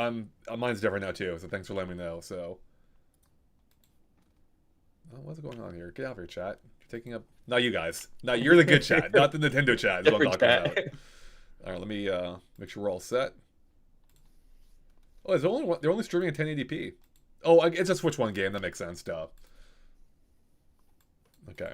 Mine's different now too. So thanks for letting me know. So. Oh, what's going on here? Get out of here, chat. You're taking up. Not you guys. No, you're the good chat, not the Nintendo chat. Is what I'm talking about. All right, let me make sure we're all set. Oh, they're only streaming at 1080p. Oh, it's a Switch 1 game. That makes sense. Duh. Okay.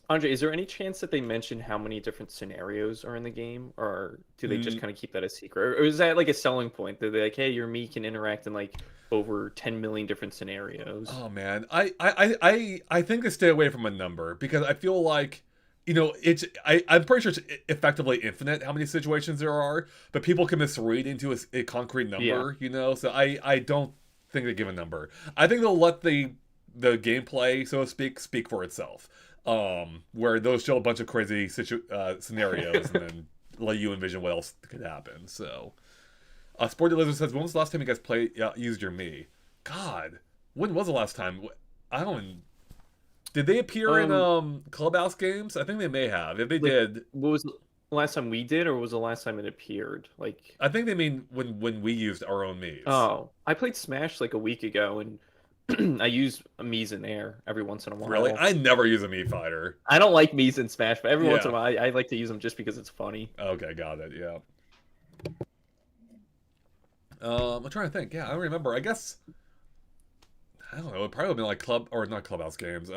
Andre, is there any chance that they mention how many different scenarios are in the game, or do they just kind of keep that a secret, or is that like a selling point? They're like, hey, your me can interact in like over 10 million different scenarios. Oh man, I think to stay away from a number because I feel like I'm pretty sure it's effectively infinite how many situations there are, but people can misread into a concrete number. So I don't think they give a number. I think they'll let the gameplay, so to speak for itself. Where those show a bunch of crazy scenarios and then let you envision what else could happen. So, Sporty Lizard says, when was the last time you guys used your Mii? God, when was the last time? I don't. Did they appear in Clubhouse games? I think they may have. If they did, what was the last time we did, or was the last time it appeared? Like, I think they mean when we used our own Miis. Oh, I played Smash like a week ago, and I use Mii's in there every once in a while. Really? I never use a Mii fighter. I don't like Mii's in Smash, but every once in a while, I like to use them just because it's funny. Okay, got it. Yeah. I'm trying to think. Yeah, I don't remember. I guess I don't know. It probably would have been like not Clubhouse games.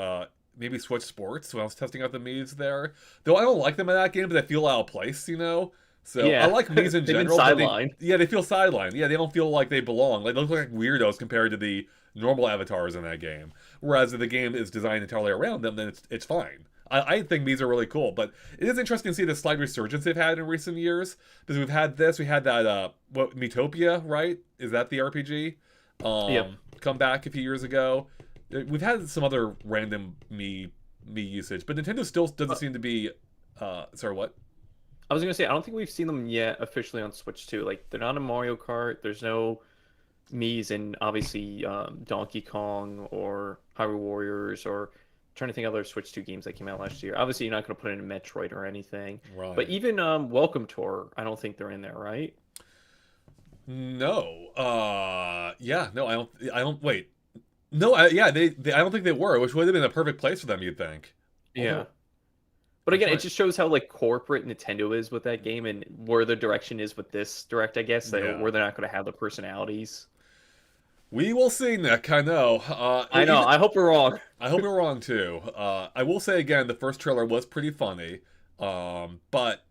Maybe Switch Sports when I was testing out the Mii's there. Though I don't like them in that game, but they feel out of place. So Yeah. I like Mii's in general. They've been sidelined. They feel sidelined. Yeah, they don't feel like they belong. Like they look like weirdos compared to the normal avatars in that game. Whereas if the game is designed entirely around them, then it's fine. I think Mii's are really cool, but it is interesting to see the slight resurgence they've had in recent years. Because we had that Miitopia, right? Is that the RPG? Yep. Come back a few years ago. We've had some other random Mii usage, but Nintendo still doesn't seem to be. Sorry, what? I was gonna say I don't think we've seen them yet officially on Switch 2. Like they're not in Mario Kart. There's no Mii's in obviously Donkey Kong or Hyrule Warriors or. Trying to think of other Switch 2 games that came out last year. Obviously, you're not going to put in a Metroid or anything. Right. But even Welcome Tour, I don't think they're in there, right? No. Yeah. No. I don't. Wait. No. Yeah. They. I don't think they were, which would have been a perfect place for them. You'd think. Yeah. But again, it just shows how like corporate Nintendo is with that game, and where the direction is with this direct. I guess where they're not going to have the personalities. We will see, Nick. I know. I know. I hope we're wrong. I hope you're wrong too. I will say again, the first trailer was pretty funny, but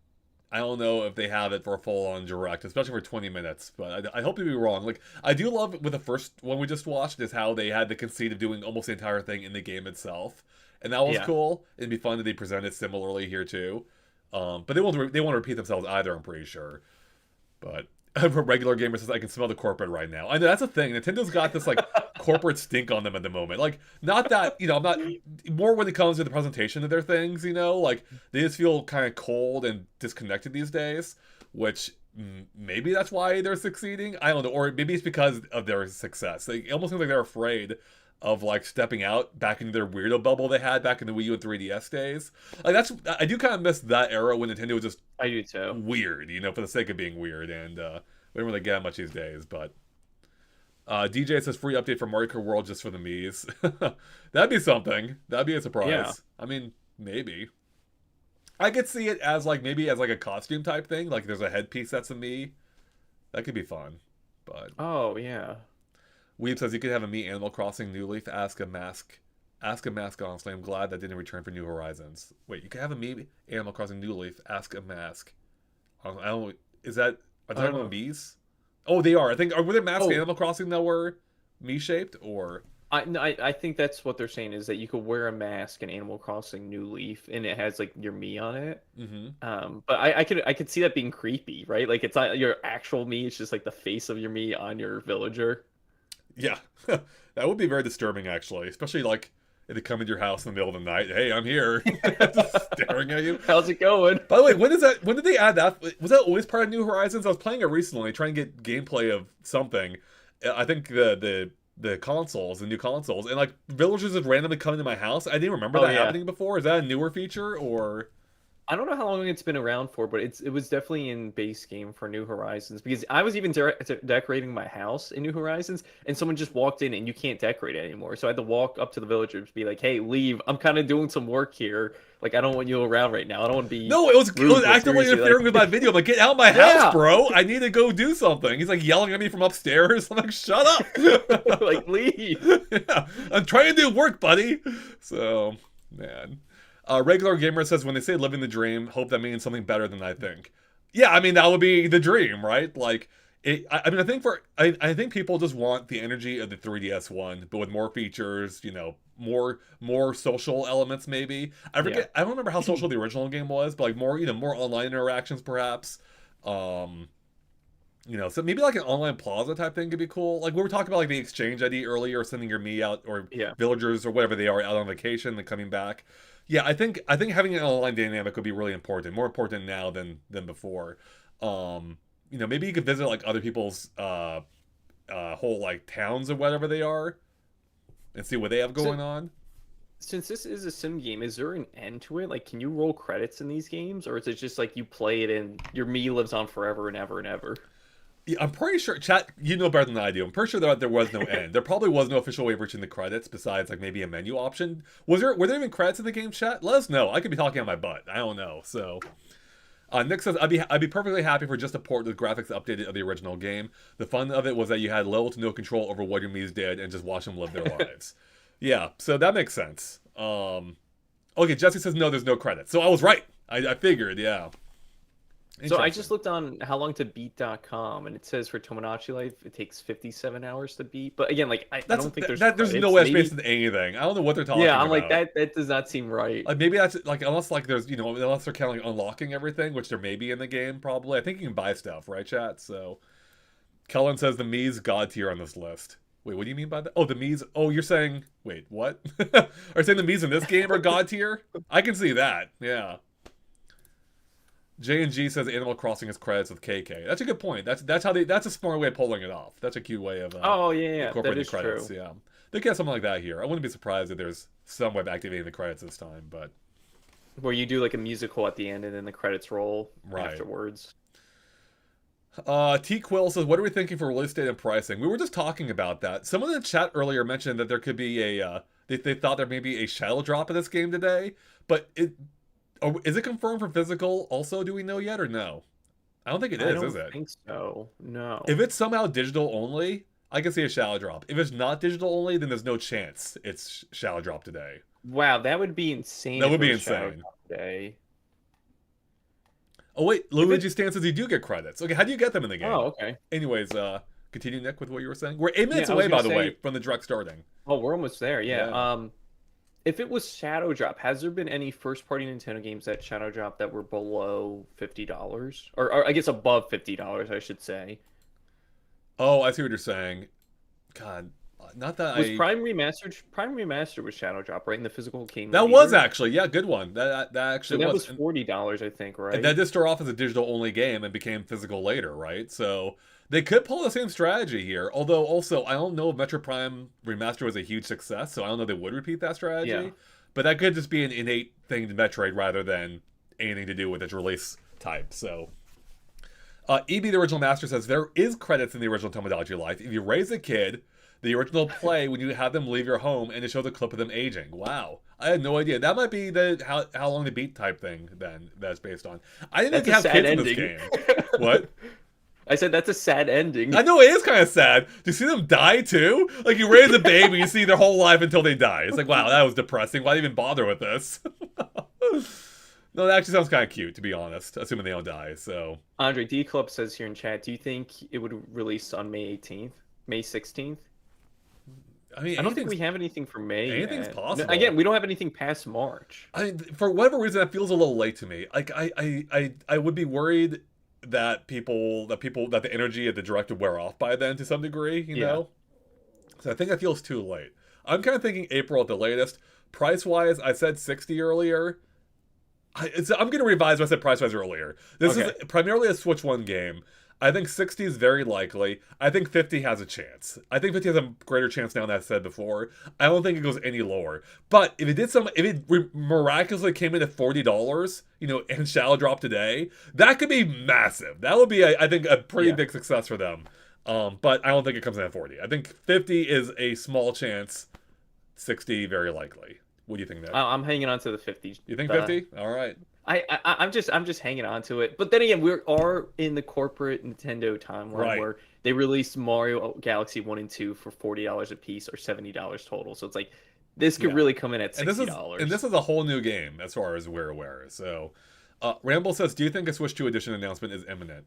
I don't know if they have it for a full-on direct, especially for 20 minutes. But I hope to be wrong. Like I do love with the first one we just watched is how they had the conceit of doing almost the entire thing in the game itself, and that was cool. It'd be fun that they present it similarly here too. But they won't repeat themselves either. I'm pretty sure. But a regular gamer says I can smell the corporate right now. I know that's a thing. Nintendo's got this like corporate stink on them at the moment. Like not that I'm not more when it comes to the presentation of their things. Like they just feel kind of cold and disconnected these days. Which maybe that's why they're succeeding. I don't know, or maybe it's because of their success. They almost seems like they're afraid of like stepping out back into their weirdo bubble they had back in the Wii U and 3DS days. Like I do kind of miss that era when Nintendo was just I do too. Weird, for the sake of being weird, and we don't really get much these days. But DJ says free update for Mario Kart World just for the Mii's. That'd be something. That'd be a surprise. Yeah. I mean, maybe. I could see it as like maybe as like a costume type thing. Like there's a headpiece that's a Mii. That could be fun. But oh yeah. Weeb says you could have a Mii Animal Crossing New Leaf. Ask a mask. Honestly, I'm glad that didn't return for New Horizons. Wait, you could have a Mii Animal Crossing New Leaf. Ask a mask. I don't. Is that? Are they talking about Mii's? Oh, they are. I think. Were there masks in Animal Crossing that were Mii shaped or? I think that's what they're saying is that you could wear a mask in Animal Crossing New Leaf and it has like your Mii on it. Mm-hmm. But I could see that being creepy, right? Like it's not your actual Mii; it's just like the face of your Mii on your villager. Yeah, that would be very disturbing, actually, especially like if they come into your house in the middle of the night. Hey, I'm here, just staring at you. How's it going? By the way, when did they add that? Was that always part of New Horizons? I was playing it recently, trying to get gameplay of something. I think the consoles, the new consoles, and like villagers would randomly come into my house. I didn't remember that happening before. Is that a newer feature or? I don't know how long it's been around for, but it was definitely in base game for New Horizons because I was even decorating my house in New Horizons and someone just walked in and you can't decorate it anymore. So I had to walk up to the villagers, be like, "Hey, leave! I'm kind of doing some work here. Like I don't want you around right now. I don't want to be." No, it was actively interfering with my video. I'm like, "Get out of my house, bro! I need to go do something." He's like yelling at me from upstairs. I'm like, "Shut up!" Like leave. Yeah, I'm trying to do work, buddy. So, man. Regular Gamer says, when they say living the dream, hope that means something better than I think. Yeah, I mean, that would be the dream, right? Like, I think people just want the energy of the 3DS one, but with more features, more social elements, maybe. I forget, I don't remember how social the original game was, but like more online interactions, perhaps. So maybe like an online plaza type thing could be cool. Like we were talking about like the exchange ID earlier, sending your Mii out, or villagers or whatever they are out on vacation and coming back. Yeah, I think having an online dynamic would be really important, more important now than before. Maybe you could visit like other people's whole like towns or whatever they are, and see what they have going on. Since this is a sim game, is there an end to it? Like, can you roll credits in these games, or is it just like you play it and your Mii lives on forever and ever and ever? Yeah, I'm pretty sure, chat, you know better than I do. I'm pretty sure that there was no end. There probably was no official way of reaching the credits besides like maybe a menu option. Were there even credits in the game, chat? Let us know. I could be talking on my butt. I don't know. So, Nick says, I'd be perfectly happy for just a port with graphics updated of the original game. The fun of it was that you had little to no control over what your Mii's did and just watch them live their lives. Yeah, so that makes sense. Okay, Jesse says no, there's no credits. So I was right. I figured, yeah. So I just looked on howlongtobeat.com and it says for TomoDachi Life it takes 57 hours to beat. But again, like I don't think there's no way it's based on anything. I don't know what they're talking about. Yeah, I'm like that does not seem right. Like maybe that's like unless like there's unless they're counting unlocking everything, which there may be in the game probably. I think you can buy stuff, right, chat? So Kellen says the Mii's god tier on this list. Wait, what do you mean by that? Oh, the Mii's. Oh, you're saying wait, what? Are you saying the Mii's in this game are god tier? I can see that. Yeah. J&G says Animal Crossing has credits with KK. That's a good point. That's a smart way of pulling it off. That's a cute way of incorporating the credits. True. Yeah, they get something like that here. I wouldn't be surprised if there's some way of activating the credits this time, but where you do like a musical at the end and then the credits roll afterwards. T Quill says, "What are we thinking for release date and pricing?" We were just talking about that. Someone in the chat earlier mentioned that there could be a they thought there may be a shadow drop of this game today, but is it confirmed for physical also? Do we know yet or no? I don't think it is it? I don't think so. No. If it's somehow digital only, I can see a shadow drop. If it's not digital only, then there's no chance it's shadow drop today. Wow, that would be insane. That if would it be was Shadow insane. Drop Today. Oh wait, Luigi Stan says you do get credits. Okay, how do you get them in the game? Oh, okay. Anyways, continue, Nick, with what you were saying. We're 8 minutes Yeah, I was away, by gonna the way, say- from the direct starting. Oh, we're almost there. Yeah. Yeah. If it was Shadow Drop, has there been any first-party Nintendo games that Shadow Drop that were below $50, or I guess above $50, I should say? Oh, I see what you're saying. God, not that Was I. Prime Remastered? Prime Remastered was Shadow Drop, right? In the physical game. That was actually, yeah, good one. That So actually that was. was $40, I think, right? And that did start off as a digital only game and became physical later, right? So they could pull the same strategy here. Although also, I don't know if Metro Prime Remaster was a huge success, so I don't know if they would repeat that strategy. Yeah. But that could just be an innate thing to Metroid rather than anything to do with its release type. So, EB the original master says there is credits in the original TomoDachi life. If you raise a kid, the original play when you have them leave your home and it shows a clip of them aging. Wow, I had no idea. That might be the how long to beat type thing. Then that's based on. I didn't That's think a you have sad kids ending. in this game. What? I said that's a sad ending. I know it is kind of sad. Do you see them die too? Like you raise a baby, you see their whole life until they die. It's like, wow, that was depressing. Why even bother with this? No, that actually sounds kind of cute, to be honest. Assuming they don't die. So Andre D Club says here in chat, do you think it would release on May 18th, May 16th? I mean, I don't think we have anything for May. anything's yet. possible. Again, we don't have anything past March. I mean, for whatever reason, that feels a little late to me. Like I would be worried that the energy of the direct would wear off by then to some degree, you know. So I think that feels too late. I'm kind of thinking April at the latest. Price wise, I said 60 earlier. I'm going to revise what I said price wise earlier. This is primarily a Switch 1 game. I think 60 is very likely. I think 50 has a chance. I think 50 has a greater chance now than I said before. I don't think it goes any lower. But if it miraculously came in at $40, you know, and Shadow Drop today, that could be massive. That would be, I think, a pretty big success for them. But I don't think it comes in at 40. I think 50 is a small chance. 60 very likely. What do you think, Nick? I'm hanging on to the 50. You think 50? All right. I'm just hanging on to it. But then again, we are in the corporate Nintendo timeline where they released Mario Galaxy 1 and 2 for $40 a piece or $70 total. So it's like this could really come in at $60. And this is a whole new game as far as we're aware. So Ramble says, do you think a Switch 2 edition announcement is imminent?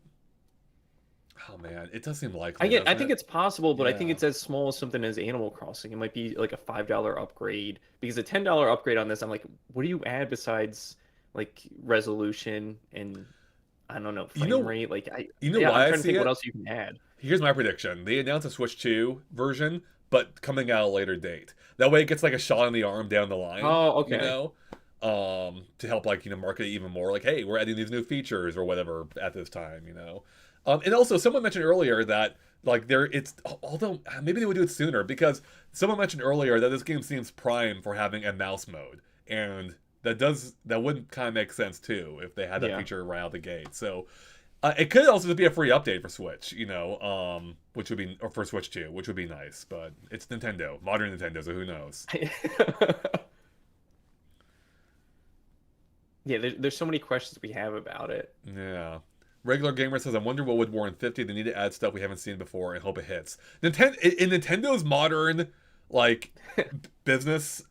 Oh man, it does seem likely. I think it's possible, but I think Yeah. it's as small as something as Animal Crossing. It might be like a $5 upgrade, because a $10 upgrade on this, I'm like, what do you add besides like resolution and I don't know, frame rate? Like why I'm I trying to see think it? what else you can add. Here's my prediction. They announced a Switch 2 version, but coming out a later date. That way it gets like a shot in the arm down the line. Oh, okay. You know? To help like, you know, market it even more. Like, hey, we're adding these new features or whatever at this time, you know? And also someone mentioned earlier that like although maybe they would do it sooner, because someone mentioned earlier that this game seems prime for having a mouse mode. And that would kind of make sense too if they had that feature right out the gate. So it could also just be a free update for Switch, you know, which would be, or for Switch 2, which would be nice. But it's Nintendo, modern Nintendo, so who knows? Yeah, there's so many questions we have about it. Yeah. Regular Gamer says, I wonder what would warrant 50. They need to add stuff we haven't seen before and hope it hits. In Nintendo's modern, like, business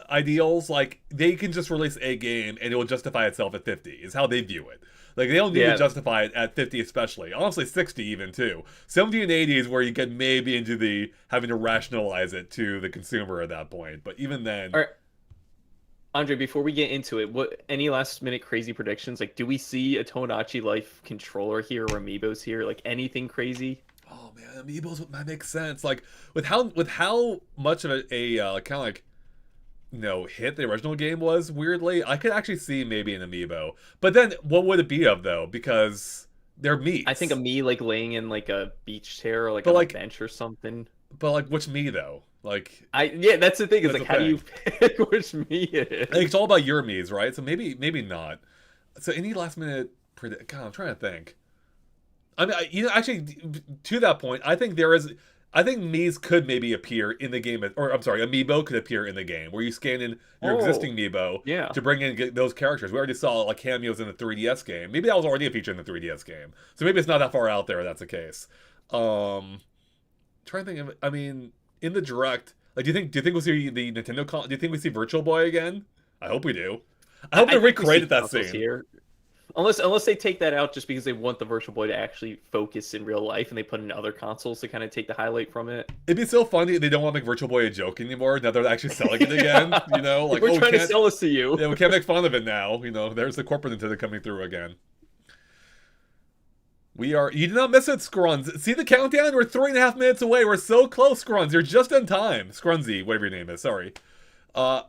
ideals, like, they can just release a game and it will justify itself at 50, is how they view it. Like, they don't need to justify it at 50 especially. Honestly, 60 even, too. 70 and 80 is where you get maybe into the having to rationalize it to the consumer at that point. But even then... All right. Andre, before we get into it, any last minute crazy predictions? Like, do we see a TomoDachi Life controller here or amiibos here? Like, anything crazy? Oh man, amiibos might make sense. Like with how much of a kind of like, you know, hit the original game was, weirdly, I could actually see maybe an amiibo. But then what would it be of though? Because they're meats. I think a me like laying in like a beach chair or like on a bench or something. But like, which me though? Like, that's the thing. Is like, how do you pick which me it is? I think it's all about your me's, right? So maybe not. So any last minute predict? God, I'm trying to think. I mean, you know, actually, to that point, I think Mii's could maybe appear in the game, or I'm sorry, Amiibo could appear in the game, where you scan in your existing Amiibo to bring in those characters. We already saw like cameos in the 3DS game. Maybe that was already a feature in the 3DS game. So maybe it's not that far out there if that's the case. trying to think of. I mean, in the direct, like, do you think we'll see the Nintendo? Do you think we see Virtual Boy again? I hope we do. I hope they think we see recreated that consoles scene. here. Unless they take that out just because they want the Virtual Boy to actually focus in real life, and they put in other consoles to kind of take the highlight from it. It'd be so funny if they don't want to make Virtual Boy a joke anymore. Now they're actually selling it again. You know, like, we're trying we to sell this to you. Yeah, we can't make fun of it now. You know, there's the corporate Nintendo coming through again. You did not miss it, Scruns. See the countdown? We're 3.5 minutes away. We're so close, Scruns. You're just in time. Scrunsy, whatever your name is. Sorry.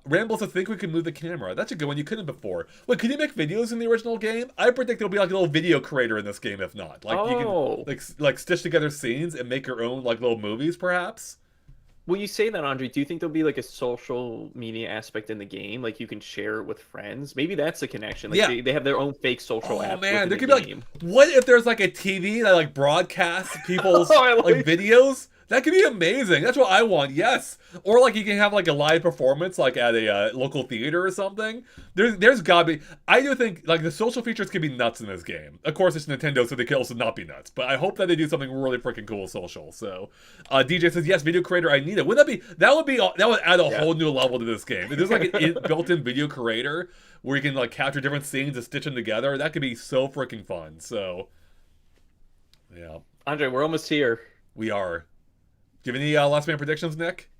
Rambles, I think we can move the camera. That's a good one. You couldn't before. Wait, could you make videos in the original game? I predict there'll be like a little video creator in this game, if not. Like you can like stitch together scenes and make your own like little movies, perhaps. Well, you say that, Andre. Do you think there'll be like a social media aspect in the game? Like you can share it with friends? Maybe that's the connection. Like they have their own fake social app. Oh man, there could the be like, what if there's like a TV that like broadcasts people's like videos? That could be amazing. That's what I want. Yes. Or like you can have like a live performance like at a local theater or something. There's gotta be. I do think like the social features could be nuts in this game. Of course it's Nintendo, so they could also not be nuts. But I hope that they do something really freaking cool social. So DJ says yes, video creator. I need it. Wouldn't that be? That would add a whole new level to this game. If there's like a built-in video creator where you can like capture different scenes and stitch them together, that could be so freaking fun. So yeah, Andre, we're almost here. We are. Do you have any last minute predictions, Nick?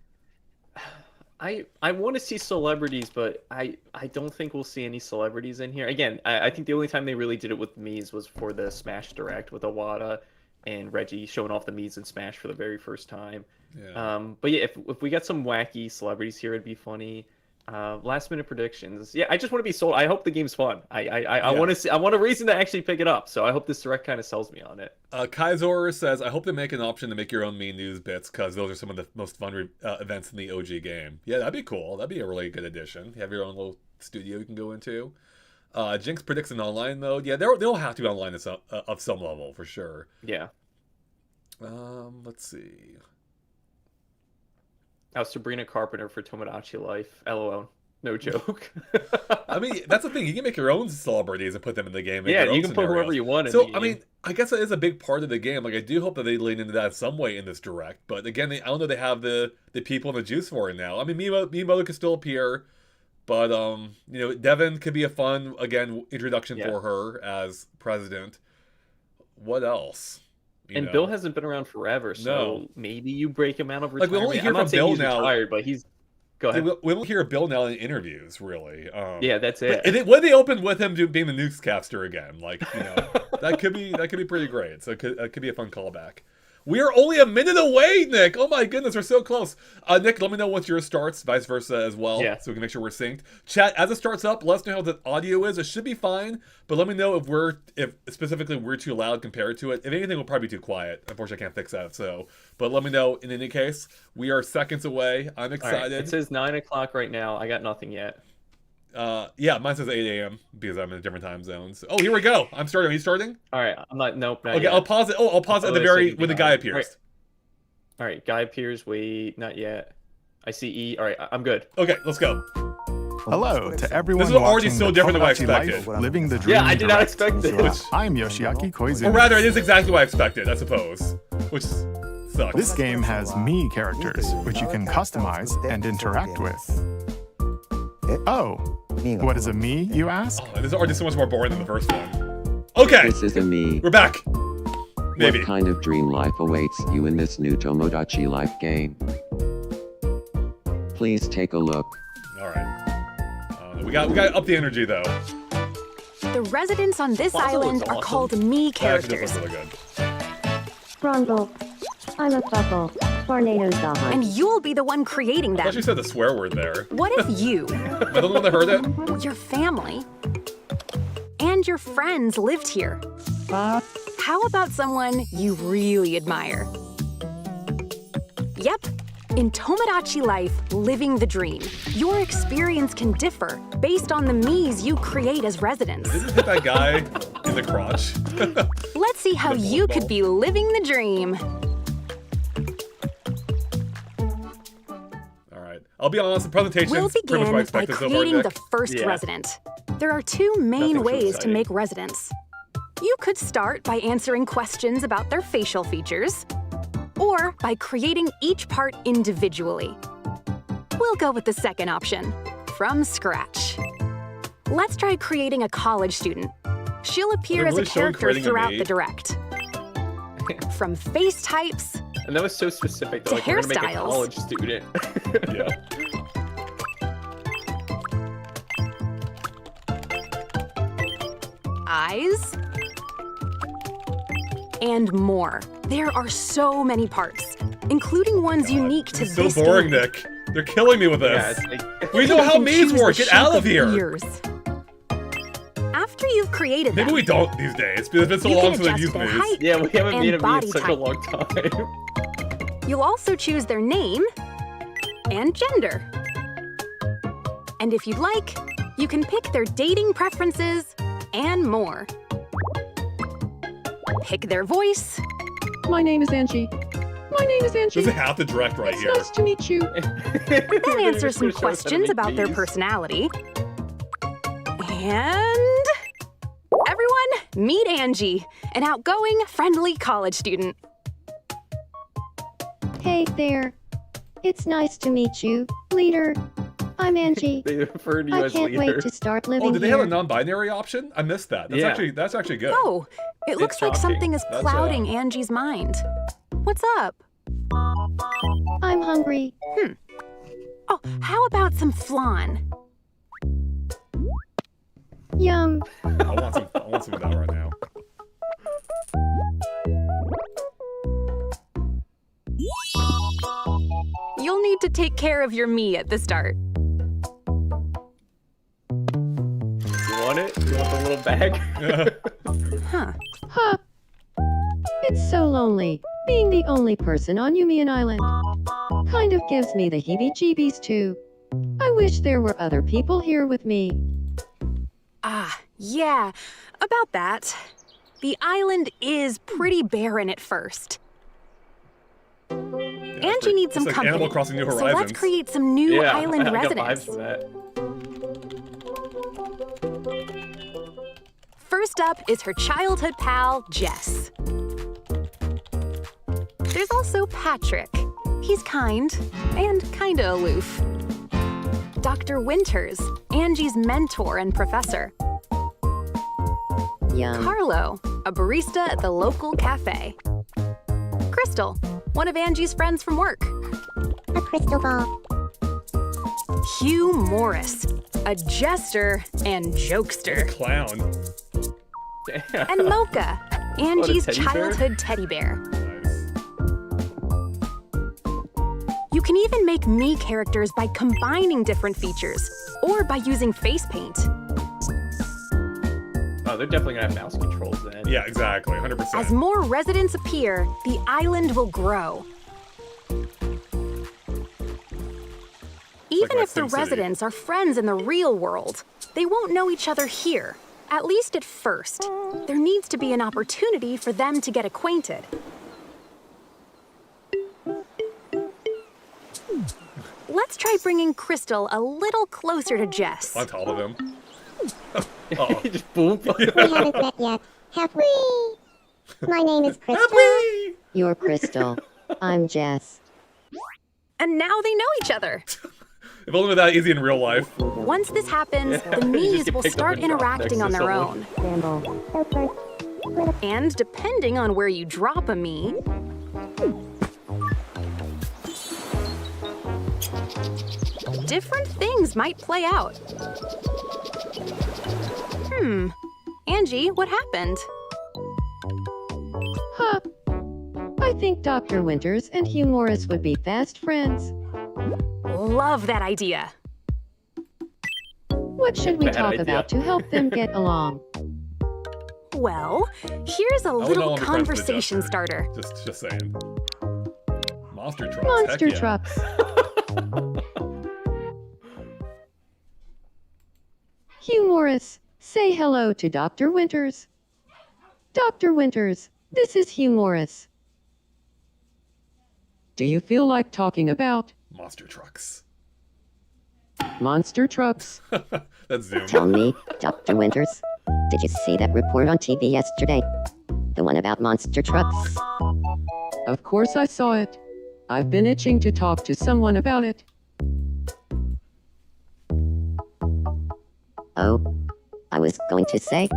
I want to see celebrities, but I don't think we'll see any celebrities in here. Again, I think the only time they really did it with Mii's was for the Smash Direct with Iwata and Reggie showing off the Mii's in Smash for the very first time. Yeah. But yeah, if we got some wacky celebrities here, it'd be funny. Last minute predictions. Yeah, I just want to be sold. I hope the game's fun. I want to see. I want a reason to actually pick it up. So I hope this direct kind of sells me on it. Kaizor says, I hope they make an option to make your own Mii news bits because those are some of the most fun events in the OG game. Yeah, that'd be cool. That'd be a really good addition. You have your own little studio you can go into. Jinx predicts an online mode. Yeah, they'll have to be online of some level for sure. Yeah. Let's see. Sabrina Carpenter for TomoDachi Life. LOL. No joke. I mean, that's the thing. You can make your own celebrities and put them in the game. Yeah, you can put whoever you want in the game. I mean, I guess that is a big part of the game. Like, I do hope that they lean into that some way in this direct. But again, I don't know they have the people and the juice for it now. I mean, Miyamoto could still appear. But, you know, Devin could be a fun, again, introduction for her as president. What else? And Bill hasn't been around forever, so maybe you break him out of retirement. Like, we only hear I'm not from saying Bill he's now. Retired, but he's... Go ahead. We don't hear Bill now in interviews, really. Yeah, that's it. What if they open with him being the newscaster again? Like, you know, that could be pretty great. So it could be a fun callback. We are only a minute away, Nick. Oh my goodness, we're so close. Nick, let me know once yours starts, vice versa as well, so we can make sure we're synced. Chat, as it starts up, let us know how the audio is. It should be fine, but let me know if specifically we're too loud compared to it. If anything, we'll probably be too quiet. Unfortunately, I can't fix that. So, but let me know. In any case, we are seconds away. I'm excited. Right. It says 9 o'clock right now. I got nothing yet. Yeah, mine says 8 a.m. because I'm in different time zones. Oh, here we go. I'm starting. Are you starting? All right. I'm not. Nope. Not okay, yet. I'll pause it. Oh, I'll pause it at the very when the guy appears. All right. Guy appears. Wait, not yet. I see E. All right. I'm good. Okay, let's go. Hello to everyone. This is already so different than what I expected. Living the dream. Yeah, I did not expect this. I'm Yoshiaki Koizumi. Or rather, it is exactly what I expected, I suppose. Which sucks. This game has Mii characters, which you can customize and interact with. Oh, what is a Mii, you ask? Oh, this is already so much more boring than the first one. Okay, this is a Mii. We're back. Maybe. What kind of dream life awaits you in this new TomoDachi Life game? Please take a look. All right. We got to up the energy though. The residents on this island are called Mii characters. That actually does look really good. Bronco. I'm a fuckle. Tornadoes behind. And you'll be the one creating them. I thought she said the swear word there. What if you, Am I the one that heard it? your family, and your friends lived here? How about someone you really admire? Yep. In TomoDachi Life, Living the Dream, your experience can differ based on the Miis you create as residents. Did this hit that guy in the crotch? Let's see how you could be living the dream. I'll be honest, the presentation We'll begin by creating the first Yeah. resident. There are two main ways to make residents. You could start by answering questions about their facial features. or by creating each part individually. We'll go with the second option, from scratch. Let's try creating a college student. She'll appear as a really showing character creating a throughout maid? the direct. From face types And that was so specific. That, To like, we're gonna make a hairstyles. college student. Yeah. eyes, and more. There are so many parts, including ones unique to It's so this boring, game. Nick. They're killing me with Yeah, this. it's like, We know You how can maids choose the work. Get shape out of here. ears. After you've created Maybe them, we don't these days because it's been so you long can since I've adjust used their maids. height yeah, we haven't and made a me body in such a type. long time. You'll also choose their name and gender. And if you'd like, you can pick their dating preferences and more. Pick their voice, My name is Angie. My name is Angie. There's a half the direct right It's here. nice to meet you. and answer some questions about their personality. And everyone, meet Angie, an outgoing, friendly college student. Hey there. It's nice to meet you, leader. I'm Angie. They refer to you I as can't leader. wait to start living Oh, did they have a here. non-binary option? I missed that. That's Yeah. actually good. Oh, it looks like shocking. something is That's, clouding Angie's mind. What's up? I'm hungry. Oh, how about some flan? Yum. I want some of that right now. You'll need to take care of your me at the start. You want it? You want the little bag? Huh. Huh. It's so lonely, being the only person on Yumian Island. Kind of gives me the heebie-jeebies too. I wish there were other people here with me. Ah, yeah, about that. The island is pretty barren at first. Angie needs some like company, Animal Crossing New so Horizons. let's create some new yeah, island I got residents. vibes from that. First up is her childhood pal, Jess. There's also Patrick. He's kind and kinda aloof. Dr. Winters, Angie's mentor and professor. Yum. Carlo, a barista at the local cafe. Crystal, one of Angie's friends from work. A crystal ball. Hugh Morris, a jester and jokester. Clown. Damn. And Mocha, Angie's teddy bear? childhood teddy bear. Nice. You can even make me characters by combining different features, or by using face paint. Oh, they're definitely gonna have mouse controls then. Yeah, exactly. 100%. As more residents appear, the island will grow. Even my if the SimCity. residents are friends in the real world, they won't know each other here, at least at first. There needs to be an opportunity for them to get acquainted. Let's try bringing Crystal a little closer to Jess. On top of him. Just boom. We haven't met yet, have we? My name is Crystal. You're Crystal. I'm Jess. And now they know each other. If only that easy in real life. Once this happens, Yeah, the you just Mii's get will picked up start and dropped interacting on next their to own. Ramble. And depending on where you drop a Mii, different things might play out. Angie, what happened? Huh. I think Dr. Winters and Hugh Morris would be fast friends. Love that idea. What should we Bad talk idea. about to help them get along? Well, here's a I would not little want to be friends with the conversation Jester. starter. Just saying. Monster trucks. Monster heck yeah. trucks. Hugh Morris, say hello to Dr. Winters. Dr. Winters, this is Hugh Morris. Do you feel like talking about Monster trucks. monster trucks? That's Zoom. Tell me, Dr. Winters, did you see that report on TV yesterday? The one about monster trucks? Of course I saw it. I've been itching to talk to someone about it. Oh, I was going to say,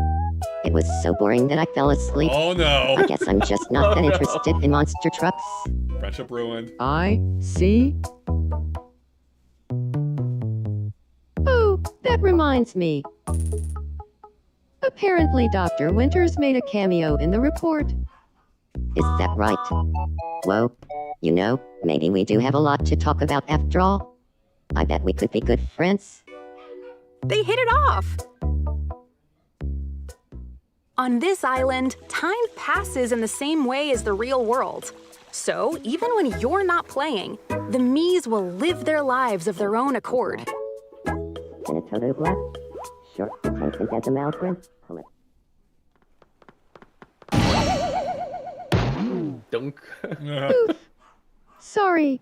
it was so boring that I fell asleep. Oh no. I guess I'm just not that interested in monster trucks. Friendship ruined. I see. Oh, that reminds me. Apparently Dr. Winters made a cameo in the report. Is that right? Whoa, you know, maybe we do have a lot to talk about after all. I bet we could be good friends. They hit it off! On this island, time passes in the same way as the real world. So, even when you're not playing, the Miis will live their lives of their own accord. In a total black? Sure, I can get them out, Dunk. Oof. Sorry.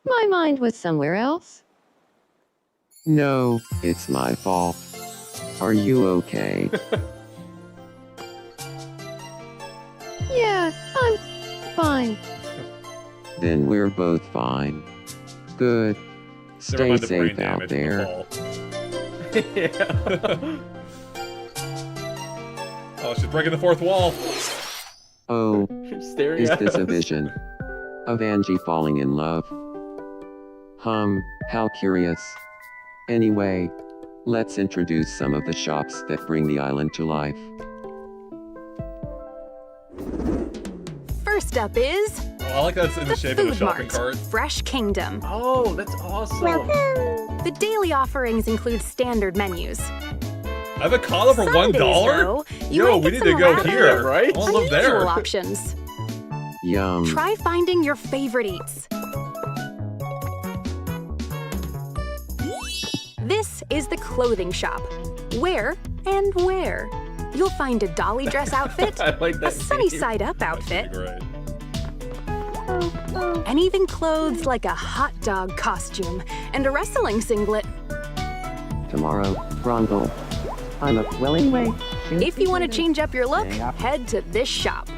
My mind was somewhere else. No, it's my fault. Are you okay? Yeah, I'm fine. Then we're both fine. Good. Never Stay mind the brain safe out damage from the there. fall. Oh, she's breaking the fourth wall. Oh, Staring is at this a us. vision? Of Angie falling in love? How curious. Anyway, let's introduce some of the shops that bring the island to life. First up is Oh, I like that it's in the the shape of a Food shopping Mart, cart. Fresh Kingdom. Oh, that's awesome. The daily offerings include standard menus. Avocado for Sundays, $1? though, you Yo, might we get need to some go rather here. right? I wanna live unusual there. options. Yum. Try finding your favorite eats. This is the clothing shop. Where and where? You'll find a dolly dress outfit, I like a that sunny name. side up That's outfit, great. and even clothes like a hot dog costume and a wrestling singlet. Tomorrow, Bronco. Well, anyway. If you want to change up your look, head to this shop.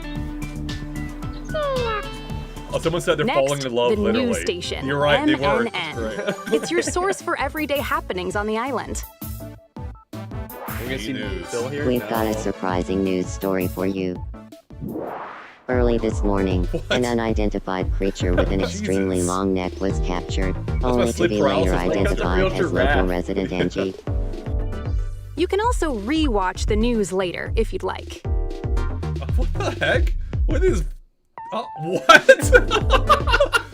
Oh, someone said they're Next, falling in love, the literally. news station, You're right, they were. MNN. Great. It's your source for everyday happenings on the island. We're gonna see News. Phil here. We've got a surprising news story for you. Early this morning, an unidentified creature with an extremely Jesus. long neck was captured, my only to sleep be later paralysis. Like, that's a identified real as local giraffe. resident Angie. You can also re-watch the news later if you'd like. What the heck? What is... what?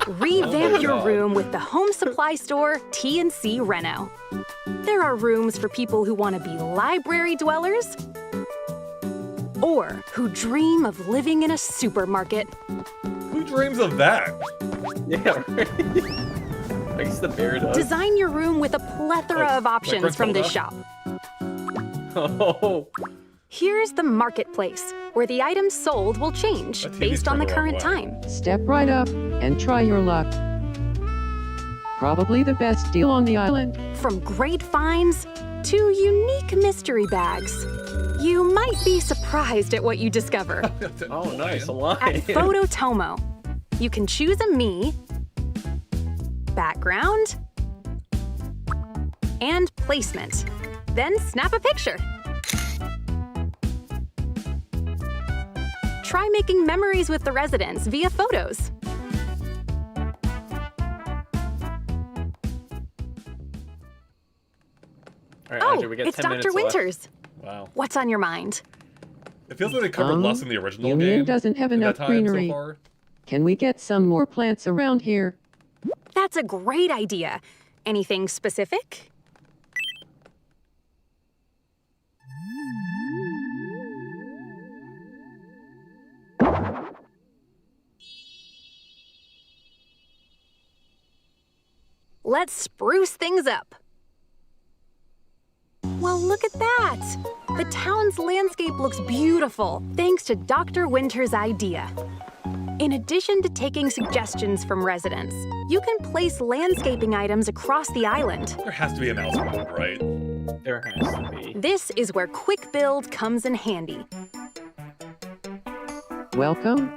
Revamp my your God. room with the home supply store T&C Reno. There are rooms for people who want to be library dwellers or who dream of living in a supermarket. Who dreams of that? Yeah, right. I guess the bear does. Design your room with a plethora Oh, of options like from this Granola? shop. Oh, Here's the marketplace, where the items sold will change That TV's based on the turned the current wrong way. time. Step right up and try your luck. Probably the best deal on the island. From great finds to unique mystery bags. You might be surprised at what you discover. oh, nice. A line. At Photo Tomo, you can choose a me, background, and placement. Then snap a picture. Try making memories with the residents via photos. All right, Oh, Andrew, we got it's 10 Dr. minutes left. Winters. Wow. What's on your mind? It feels like they covered less in the original Union game. doesn't have in that enough time greenery. So far. Can we get some more plants around here? That's a great idea. Anything specific? Let's spruce things up. Well, look at that! The town's landscape looks beautiful, thanks to Dr. Winter's idea. In addition to taking suggestions from residents, you can place landscaping items across the island. There has to be a mouse button, right? There has to be. This is where quick build comes in handy. Welcome.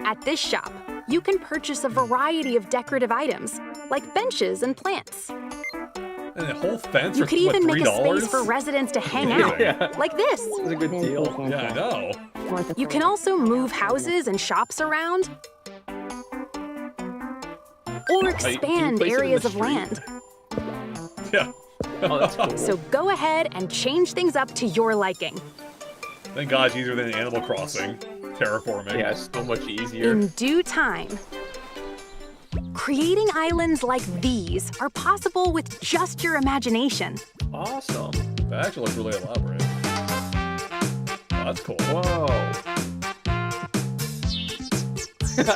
At this shop, you can purchase a variety of decorative items, like benches and plants. And a whole fence You for, could even what, make a $3? space for residents to hang out, Yeah. like this. It's a good deal. Yeah, I know. You can also move houses and shops around, or can you expand place it in the areas of street? land. Yeah. Oh, that's cool. So go ahead and change things up to your liking. Thank God it's easier than Animal Crossing. Terraforming. Yeah, it's so much easier. In due time. Creating islands like these are possible with just your imagination. Awesome. That actually looks really elaborate. Oh, that's cool. Whoa.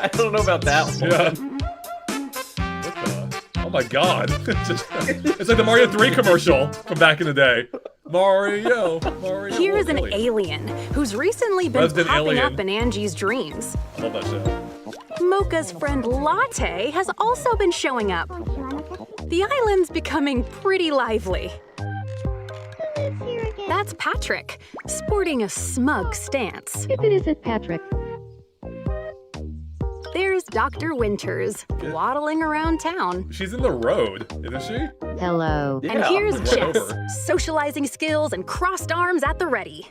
I don't know about that one. Yeah. What the? Oh my God. It's like the Mario 3 commercial from back in the day. Mario. Here's an alien who's recently been Resident popping alien. up in Angie's dreams. I love that show. Mocha's friend Latte has also been showing up. The island's becoming pretty lively. That's Patrick, sporting a smug stance. If it isn't Patrick, There's Dr. Winters, waddling around town. She's in the road, isn't she? hello. And Yeah, here's right Jess, over. socializing skills and crossed arms at the ready.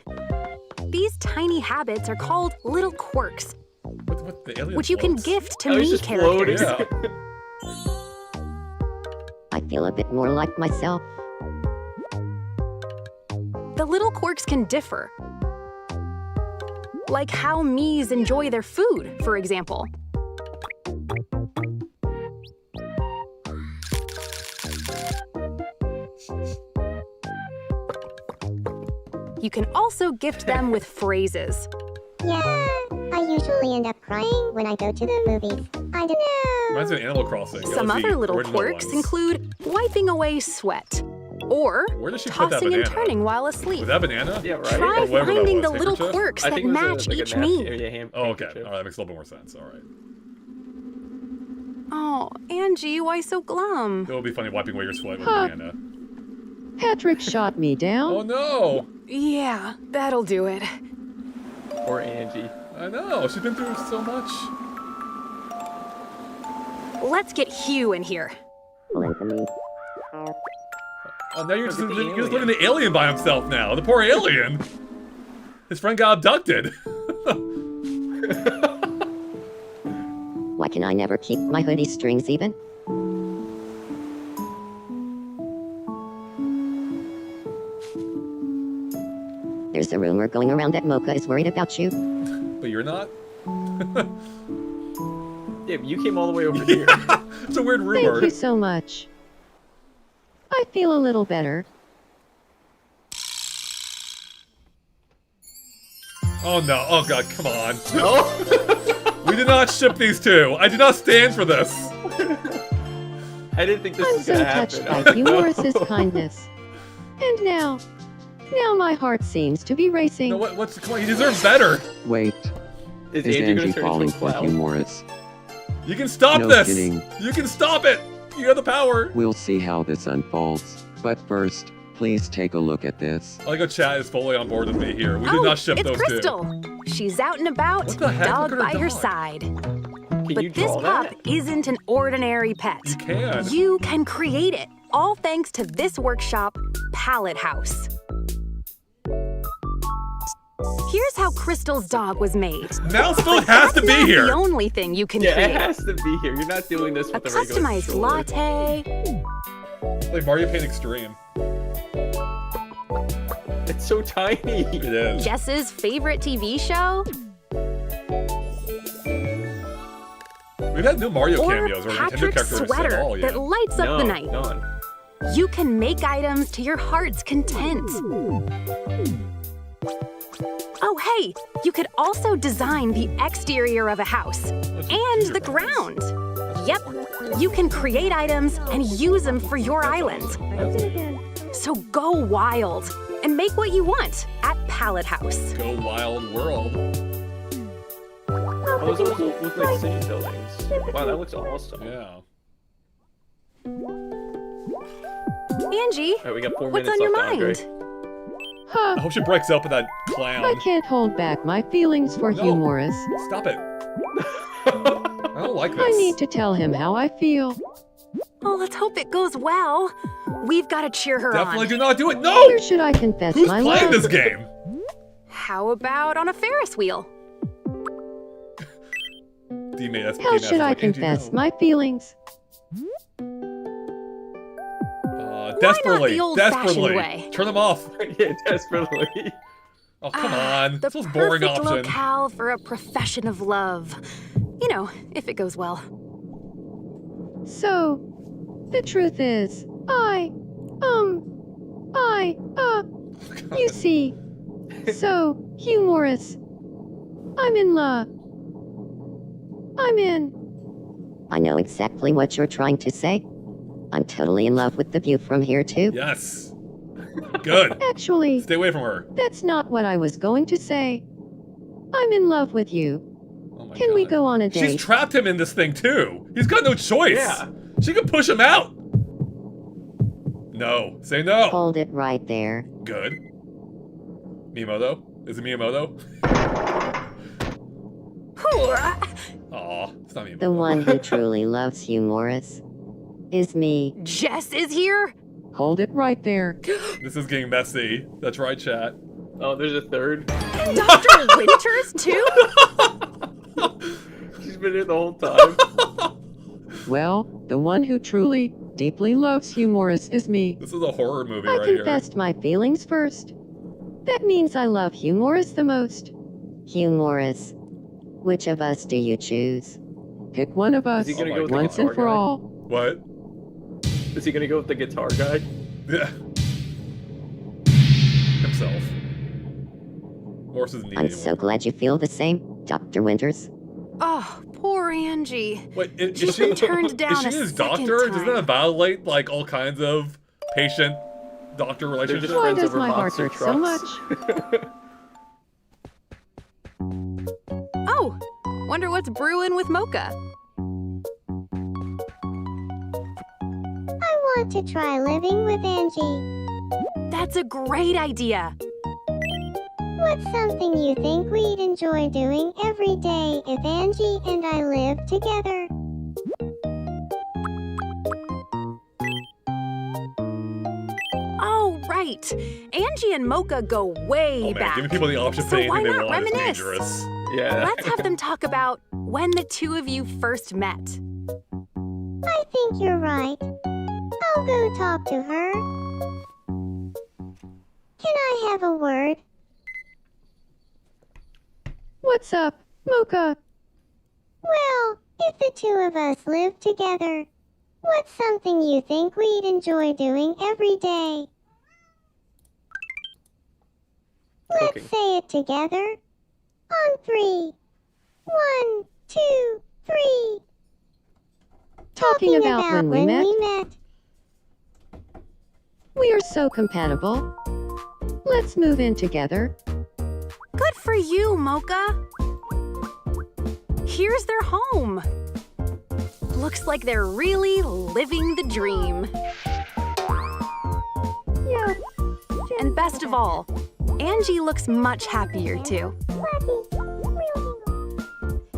These tiny habits are called little quirks, What the alien which you can floats? gift to Oh, he's me just floating. characters. Yeah. I feel a bit more like myself. The little quirks can differ. Like how Mies enjoy their food, for example. You can also gift them with phrases. Yeah, I usually end up crying when I go to the movies. I don't know. Reminds me of Animal Crossing. Some That was the other little original quirks ones. include wiping away sweat, or Where does she put that tossing and banana? turning while asleep. Was that banana? Yeah, right? Try Or whatever that finding was, the little handkerchief? quirks I that think it was match like each a napkin, need. yeah, Oh, okay. handkerchief. All right, that makes a little bit more sense. All right. Oh, Angie, why so glum? It would be funny wiping away your sweat with Huh. a banana. Patrick shot me down. Oh no! Yeah, that'll do it. Or Angie. I know. She's been through so much. Let's get Hugh in here. Oh, now you're just, Look at the you're just alien. leaving the alien by himself now. The poor alien. His friend got abducted. Why can I never keep my hoodie strings even? There's a rumor going around that Mocha is worried about you. But you're not? Yeah, but you came all the way over here. It's a weird Thank rumor. you so much. I feel a little better. Oh no. Oh god, come on. We did not ship these two. I did not stand for this. I didn't think this I'm was so gonna touched happen. by Humoris's kindness. And now my heart seems to be racing. No, what's come on, you deserve better. Wait, Is is Angie Angie gonna turn falling into a for clown? Humoris? You can stop No this. kidding. You can stop it. You have the power. We'll see how this unfolds. But first, please take a look at this. I like how chat is fully on board with me here. We did Oh, not ship it's those Crystal. She's out and about, What the heck? dog Look at her by her dog. side. Can you But this draw pup that? isn't an ordinary pet. two. You can. You can create it, all thanks to this workshop, Palette House. Here's how Crystal's dog was made. Mouse still has to be Not here. the only thing you can Yeah, create. it has to be here. You're not doing this A with a regular customized sword. latte, Like Mario Paint Extreme. It's so tiny. It is. Jess's favorite TV show, We've had no Mario or cameos or Nintendo Patrick's characters at sweater all that yet. lights up the night. None. You can make items to your heart's content. Oh, hey, you could also design the exterior of a house and the ground. Yep, you can create items and use them for your island. So go wild and make what you want at Palette House. Go Wild World. Oh, those also look like city buildings. Wow, that looks awesome. Yeah. Angie, Alright, we got 4 what's minutes on your left, Andre. mind? I hope she breaks up with that clown. I can't hold back my feelings for No. Hugh Morris. Stop it. I don't like this. I need to tell him how I feel. Oh, let's hope it goes well. We've got to cheer her Definitely on. do not do it. No! Or should I confess Who's my playing love? this game? How about on a Ferris wheel? How should I confess my feelings? Desperately. the old-fashioned Desperately. way? Turn them off. Yeah, desperately. Oh, come on. The This was boring perfect option. locale for a profession of love. You know, if it goes well. So, the truth is, you see, so, Hugh Morris, I'm in love. I'm in. I know exactly what you're trying to say. I'm totally in love with the view from here, too. Yes. Good. Actually, Stay away from her. that's not what I was going to say. I'm in love with you. Oh my Can we God. go on a date? She's trapped him in this thing, too. He's got no choice. Yeah. She can push him out. No. Say no. Hold it right there. Good. Miyamoto? Is it Miyamoto? Aw, it's not Miyamoto. The one who truly loves Hugh Morris is me. Jess is here? Hold it right there. This is getting messy. That's right, chat. Oh, there's a third. Dr. Winters, too? She's been here the whole time. Well, the one who truly, deeply loves Hugh Morris is me. This is a horror movie I right here. confessed my feelings first. That means I love Hugh Morris the most. Hugh Morris. Which of us do you choose? Pick one of us, Is he gonna go with the once and guitar for guy? all. What? Is he gonna go with the guitar guy? Yeah. Himself. Morris isn't needed I'm anymore. so glad you feel the same, Dr. Winters. Oh, poor Angie. Wait, is She's she been turned down is she a his second doctor? Doesn't time. that violate like all kinds of patient-doctor relationships? just Why friends does over my heart monster hurt so trucks. much? Oh, wonder what's brewing with Mocha. I want to try living with Angie. That's a great idea. What's something you think we'd enjoy doing every day if Angie and I lived together? Oh, right. Angie and Mocha go way Oh man, back. giving people the option So to why anything they not want is reminisce? dangerous. Yeah. Let's have them talk about when the two of you first met. I think you're right. I'll go talk to her. Can I have a word? What's up, Mocha? Well, if the two of us lived together, what's something you think we'd enjoy doing every day? Cooking. Let's say it together. On 3. 1, 2, 3. Talking about when we met? met. We are so compatible. Let's move in together. Good for you, Mocha. Here's their home. Looks like they're really living the dream. Yeah. And best of all, Angie looks much happier too.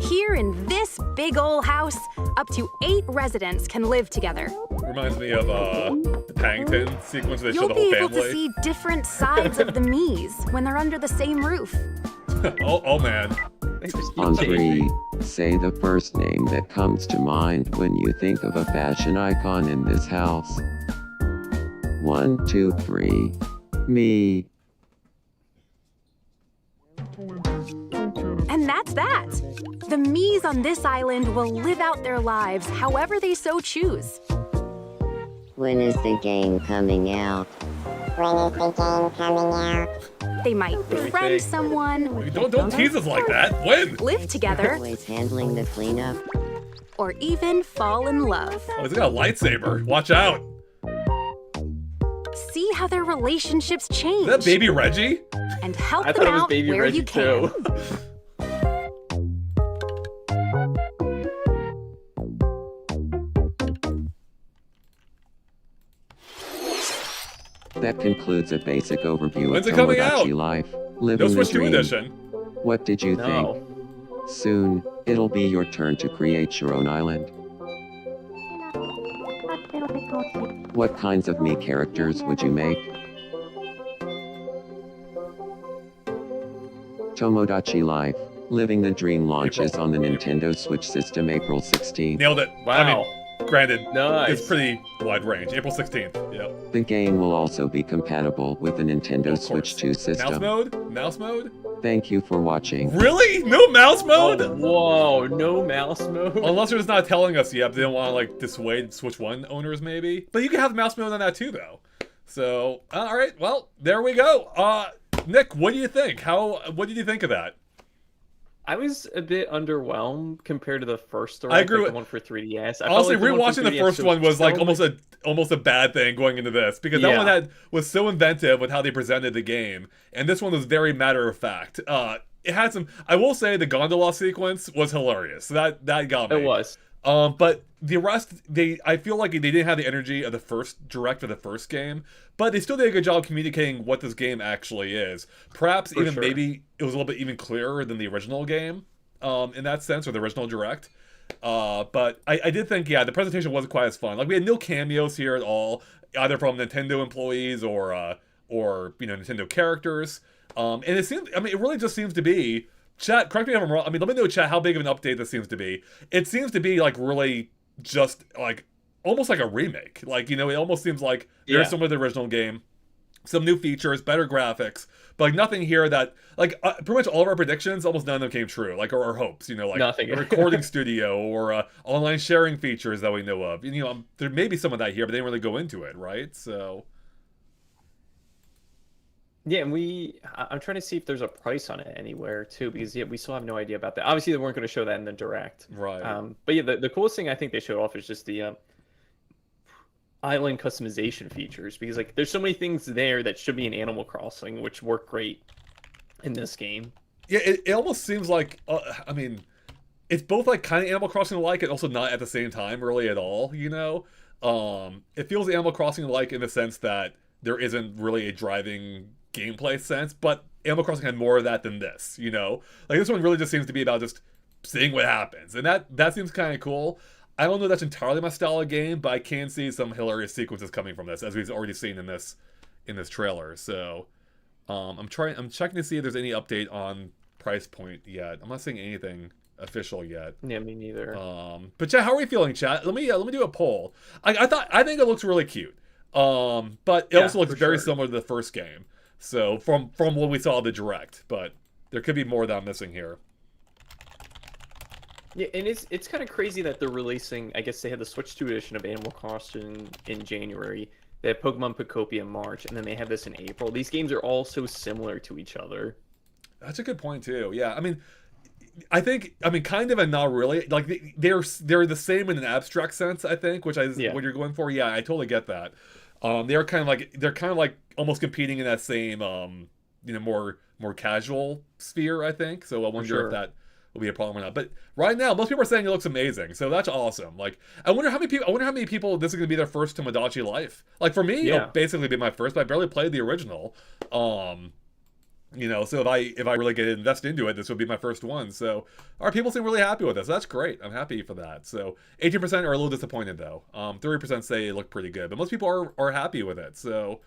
Here in this big ol' house, up to 8 residents can live together. Reminds me of the Paddington sequence where they show You'll the be whole able family. to see different sides of the Mies when they're under the same roof. oh man. They just keep On changing. 3, say the first name that comes to mind when you think of a fashion icon in this house. 1, 2, 3. Me. And that's that. The Mies on this island will live out their lives however they so choose. When is the game coming out? When is the game coming out? They might befriend someone, Don't tease us like that. When? live together, Always handling the cleanup. or even fall in love. Oh, he's got a lightsaber. Watch out. See how their relationships change. Is that baby Reggie? And help I them thought it was out Baby where Reggie you can. too. That concludes a basic overview When's of it coming out? Tomodachi Life, No living the Switch 2 dream. edition. What did you think? No. Soon, it'll be your turn to create your own island. What kinds of me characters would you make? Tomodachi Life, Living the Dream launches on the Nintendo Switch system April 16th. Nailed it. Wow. I mean, granted, Nice. it's pretty wide range. April 16th. Yep. The game will also be compatible with the Nintendo Of Switch course. 2 system. Mouse mode? Mouse mode? Thank you for watching. Really? No mouse mode? Oh, whoa, no mouse mode? Unless they're just not telling us yet, but they don't want to like dissuade Switch 1 owners maybe. But you can have mouse mode on that too though. So, alright, well, there we go. Nick, what do you think? What did you think of that? I was a bit underwhelmed compared to the first Direct, I agree like with the one for 3DS. I honestly, felt like rewatching the 3DS first one was like so almost a bad thing going into this because that Yeah. one was so inventive with how they presented the game, and this one was very matter of fact. It had some. I will say the gondola sequence was hilarious. That got me. It was. But the rest, I feel like they didn't have the energy of the first Direct for the first game, but they still did a good job communicating what this game actually is. Perhaps For even sure. maybe it was a little bit even clearer than the original game, in that sense, or the original Direct. But I did think, yeah, the presentation wasn't quite as fun. Like we had no cameos here at all, either from Nintendo employees or Nintendo characters. And it seems, I mean, it really just seems to be. Chat, correct me if I'm wrong. I mean, let me know, chat, how big of an update this seems to be. It seems to be like really just like almost like a remake. Like, it almost seems like very similar to the original game. Some new features, better graphics, but like nothing here that like pretty much all of our predictions, almost none of them came true. Like our hopes, like Nothing. a recording studio or online sharing features that we know of. There may be some of that here, but they didn't really go into it, right? So. Yeah, and I'm trying to see if there's a price on it anywhere too, because we still have no idea about that. Obviously, they weren't going to show that in the Direct. Right. But yeah, the coolest thing I think they showed off is just the island customization features, because like there's so many things there that should be in Animal Crossing, which work great in this game. Yeah, it almost seems like, I mean, it's both like kind of Animal Crossing-like and also not at the same time really at all, It feels Animal Crossing-like in the sense that there isn't really a driving gameplay sense, but Animal Crossing had more of that than this, Like this one really just seems to be about just seeing what happens, and that seems kind of cool. I don't know if that's entirely my style of game, but I can see some hilarious sequences coming from this, as we've already seen in this trailer. So, I'm checking to see if there's any update on price point yet. I'm not seeing anything official yet. Yeah, me neither. But chat, how are we feeling, chat? Let me do a poll. I think it looks really cute. But it also looks very similar to the first game. So from what we saw in the Direct, but there could be more that I'm missing here. Yeah, and it's kind of crazy that they're releasing. I guess they had the Switch 2 edition of Animal Crossing in January. They had Pokemon Pocopia in March, and then they have this in April. These games are all so similar to each other. That's a good point too. Yeah, I mean, kind of and not really. Like they're the same in an abstract sense. I think, which is what you're going for. Yeah, I totally get that. They're kind of like almost competing in that same more casual sphere. I think. So I wonder if that will be a problem or not. But right now, most people are saying it looks amazing. So that's awesome. Like I wonder how many people this is going to be their first Tomodachi Life. Like for me, it'll basically be my first. But I barely played the original. So if I really get invested into it, this would be my first one. So our people seem really happy with this. That's great. I'm happy for that. So 18% are a little disappointed though. 30% say it looked pretty good, but most people are happy with it. So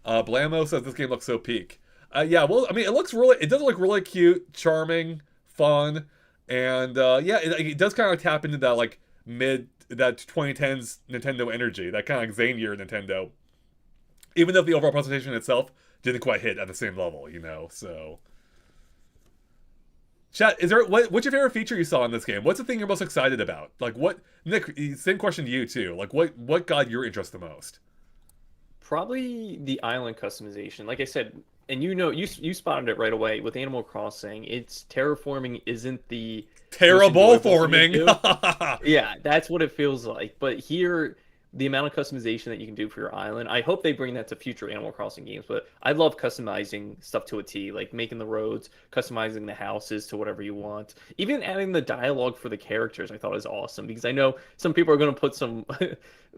Blamo says this game looks so peak. Yeah, well, I mean, it does look really cute, charming, fun, and it does kind of tap into that like that 2010s Nintendo energy, that kind of like Zanier Nintendo. Even though the overall presentation itself didn't quite hit at the same level, so. Chat, what's your favorite feature you saw in this game? What's the thing you're most excited about? Like Nick, same question to you too. Like what got your interest the most? Probably the island customization. Like I said, and you spotted it right away with Animal Crossing. It's terraforming isn't the terrible forming. Yeah, that's what it feels like. But here the amount of customization that you can do for your island. I hope they bring that to future Animal Crossing games, but I love customizing stuff to a T, like making the roads, customizing the houses to whatever you want. Even adding the dialogue for the characters I thought was awesome, because I know some people are going to put some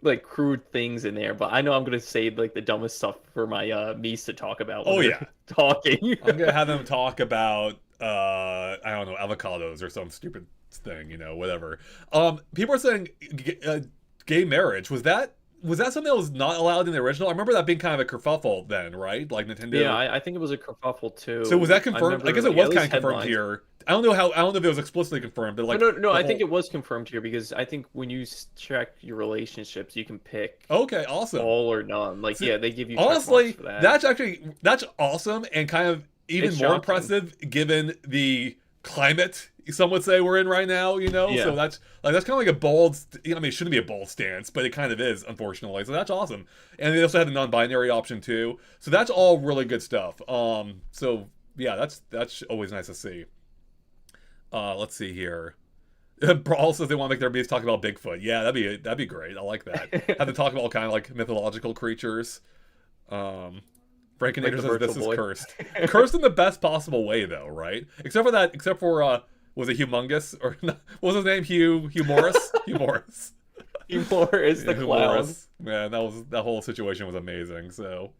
like crude things in there, but I know I'm going to save like the dumbest stuff for my Mies to talk about when they're talking. I'm going to have them talk about I don't know, avocados or some stupid thing, you know, whatever. People are saying gay marriage, was that something that was not allowed in the original? I remember that being kind of a kerfuffle then, right? Like Nintendo. Yeah, I think it was a kerfuffle too. So was that confirmed? I guess it was kind of confirmed headlines. here. I don't know if it was explicitly confirmed, but like no, I think it was confirmed here, because I think when you check your relationships, you can pick awesome, all or none. Like, so, yeah, they give you honestly for that. that's awesome, and kind of even more impressive given the climate some would say we're in right now, you know. So that's kind of like a bold, I mean, it shouldn't be a bold stance, but it kind of is, unfortunately. So that's awesome. And they also had the non-binary option too, so that's all really good stuff. So yeah, that's always nice to see. Let's see here. Brawl says they want to make their beats talk about Bigfoot. Yeah, that'd be great. I like that. Have to talk about all kind of like mythological creatures. Frankenator says this is cursed. Cursed in the best possible way, though, right? Except for was it Humongous, or what was his name? Hugh Morris. Hugh Morris. Hugh Morris, the clown. Man, that whole situation was amazing. So,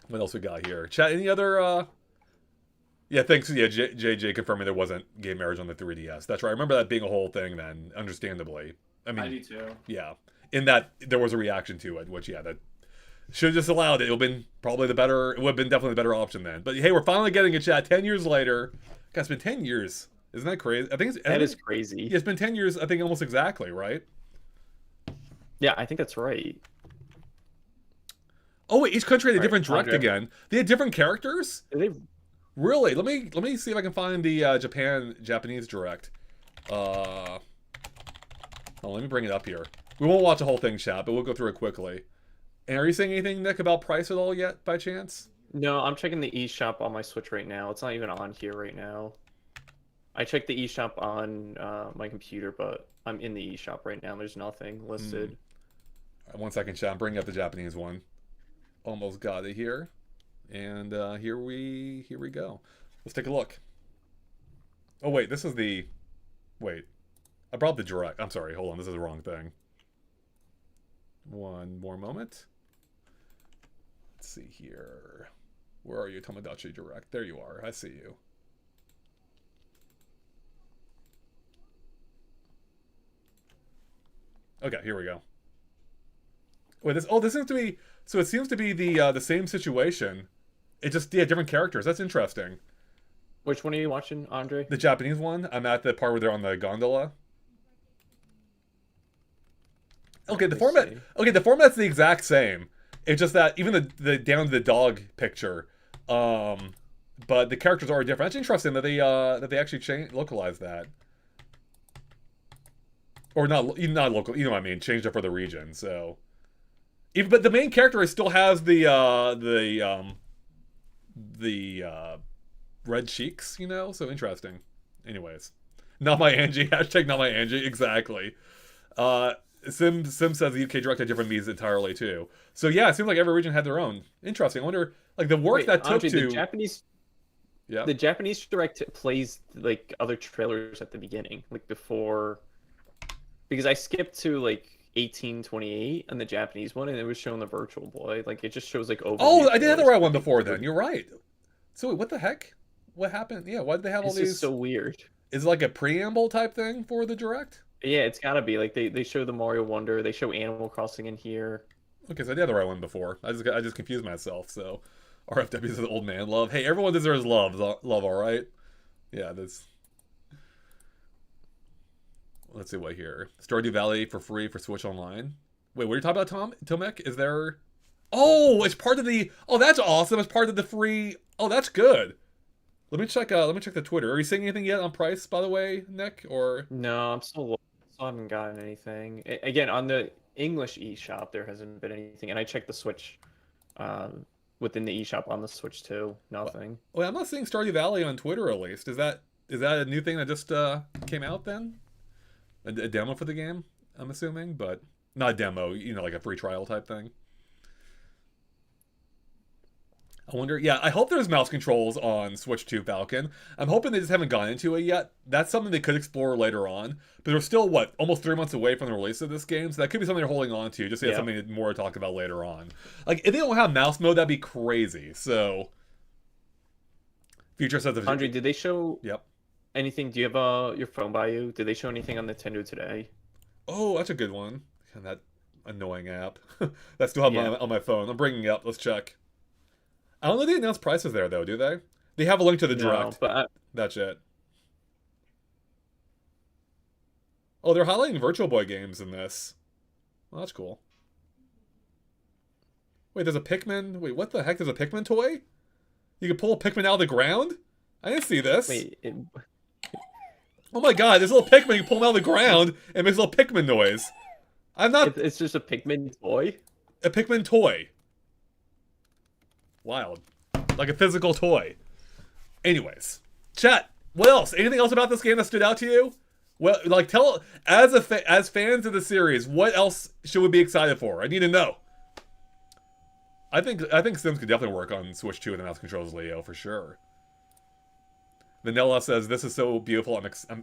what else we got here? Chat. Any other? Yeah, thanks. Yeah, JJ confirming there wasn't gay marriage on the 3DS. That's right. I remember that being a whole thing then. Understandably, I mean, I do too. Yeah, in that there was a reaction to it, which that should have just allowed it. It would have been probably the better. It would have been definitely the better option then. But hey, we're finally getting a chat 10 years later. God, it's been 10 years. Isn't that crazy? I think that is crazy. Yeah, it's been 10 years. I think almost exactly, right? Yeah, I think that's right. Oh wait, each country had a different direct again. They had different characters. Really? Let me see if I can find the Japanese direct. Oh, let me bring it up here. We won't watch the whole thing, chat, but we'll go through it quickly. And are you saying anything, Nick, about price at all yet, by chance? No, I'm checking the eShop on my Switch right now. It's not even on here right now. I checked the eShop on my computer, but I'm in the eShop right now. There's nothing listed. Right, 1 second, chat. I'm bringing up the Japanese one. Almost got it here. And here we go. Let's take a look. Oh, wait. This is the... Wait. I brought the direct. I'm sorry. Hold on. This is the wrong thing. One more moment. Let's see here. Where are you, TomoDachi Direct? There you are. I see you. Okay, here we go. Wait, this seems to be... So it seems to be the same situation. It just, different characters. That's interesting. Which one are you watching, Andre? The Japanese one. I'm at the part where they're on the gondola. Okay, the format. Okay, the format's the exact same. It's just that even the down to the dog picture, but the characters are different. That's interesting that they actually localized that, or not local. You know what I mean? Changed it for the region. So, but the main character still has the red cheeks. You know, so interesting. Anyways, not my Angie. Hashtag not my Angie. Exactly. Sim says the UK Direct had different means entirely too. So yeah, it seems like every region had their own. Interesting. I wonder, like the work that took Andre, to the Japanese Direct plays like other trailers at the beginning, like before, because I skipped to like 1828 on the Japanese one, and it was showing the Virtual Boy. Like it just shows like over. Oh, I did have the right one before then. You're right. So wait, what the heck? What happened? Yeah, why did they have all these? This is so weird. Is it like a preamble type thing for the Direct? Yeah, it's gotta be. Like they show the Mario Wonder, they show Animal Crossing in here. Okay, so I did have the right one before. I just confused myself. So RFW is the old man love. Hey, everyone deserves love. Love, all right. Yeah, that's. Let's see what here. Stardew Valley for free for Switch Online. Wait, what are you talking about, Tomek? Is there? Oh, it's part of the. Oh, that's awesome. It's part of the free. Oh, that's good. Let me check the Twitter. Are you seeing anything yet on price, by the way, Nick? Or no, I'm still haven't gotten anything. Again, on the English eShop, there hasn't been anything, and I checked the Switch within the eShop on the Switch too. Nothing. Well, I'm not seeing Stardew Valley on Twitter at least. Is that a new thing that just came out then? A demo for the game? I'm assuming, but not a demo, you know, like a free trial type thing. I wonder, yeah, I hope there's mouse controls on Switch 2 Falcon. I'm hoping they just haven't gone into it yet. That's something they could explore later on. But we're still, what, almost 3 months away from the release of this game? So that could be something they're holding on to, just to have something more to talk about later on. Like, if they don't have mouse mode, that'd be crazy. So, Future says... Andre, did they show Yep. anything? Do you have your phone by you? Did they show anything on Nintendo Today? Oh, that's a good one. And that annoying app. That's still on my phone. I'm bringing it up. Let's check. I don't know if they announced prices there, though, do they? They have a link to the Direct. But that's it. Oh, they're highlighting Virtual Boy games in this. Well, that's cool. Wait, there's a Pikmin... Wait, what the heck? There's a Pikmin toy? You can pull a Pikmin out of the ground? I didn't see this. Wait, Oh my god, there's a little Pikmin. You pull him out of the ground and it makes a little Pikmin noise. I'm not... It's just a Pikmin toy? A Pikmin toy. Wild. Like a physical toy. Anyways. Chat, what else? Anything else about this game that stood out to you? Well, like, tell... As fans of the series, what else should we be excited for? I need to know. I think Sims could definitely work on Switch 2 and the mouse controls, Leo, for sure. Vanilla says, "This is so beautiful.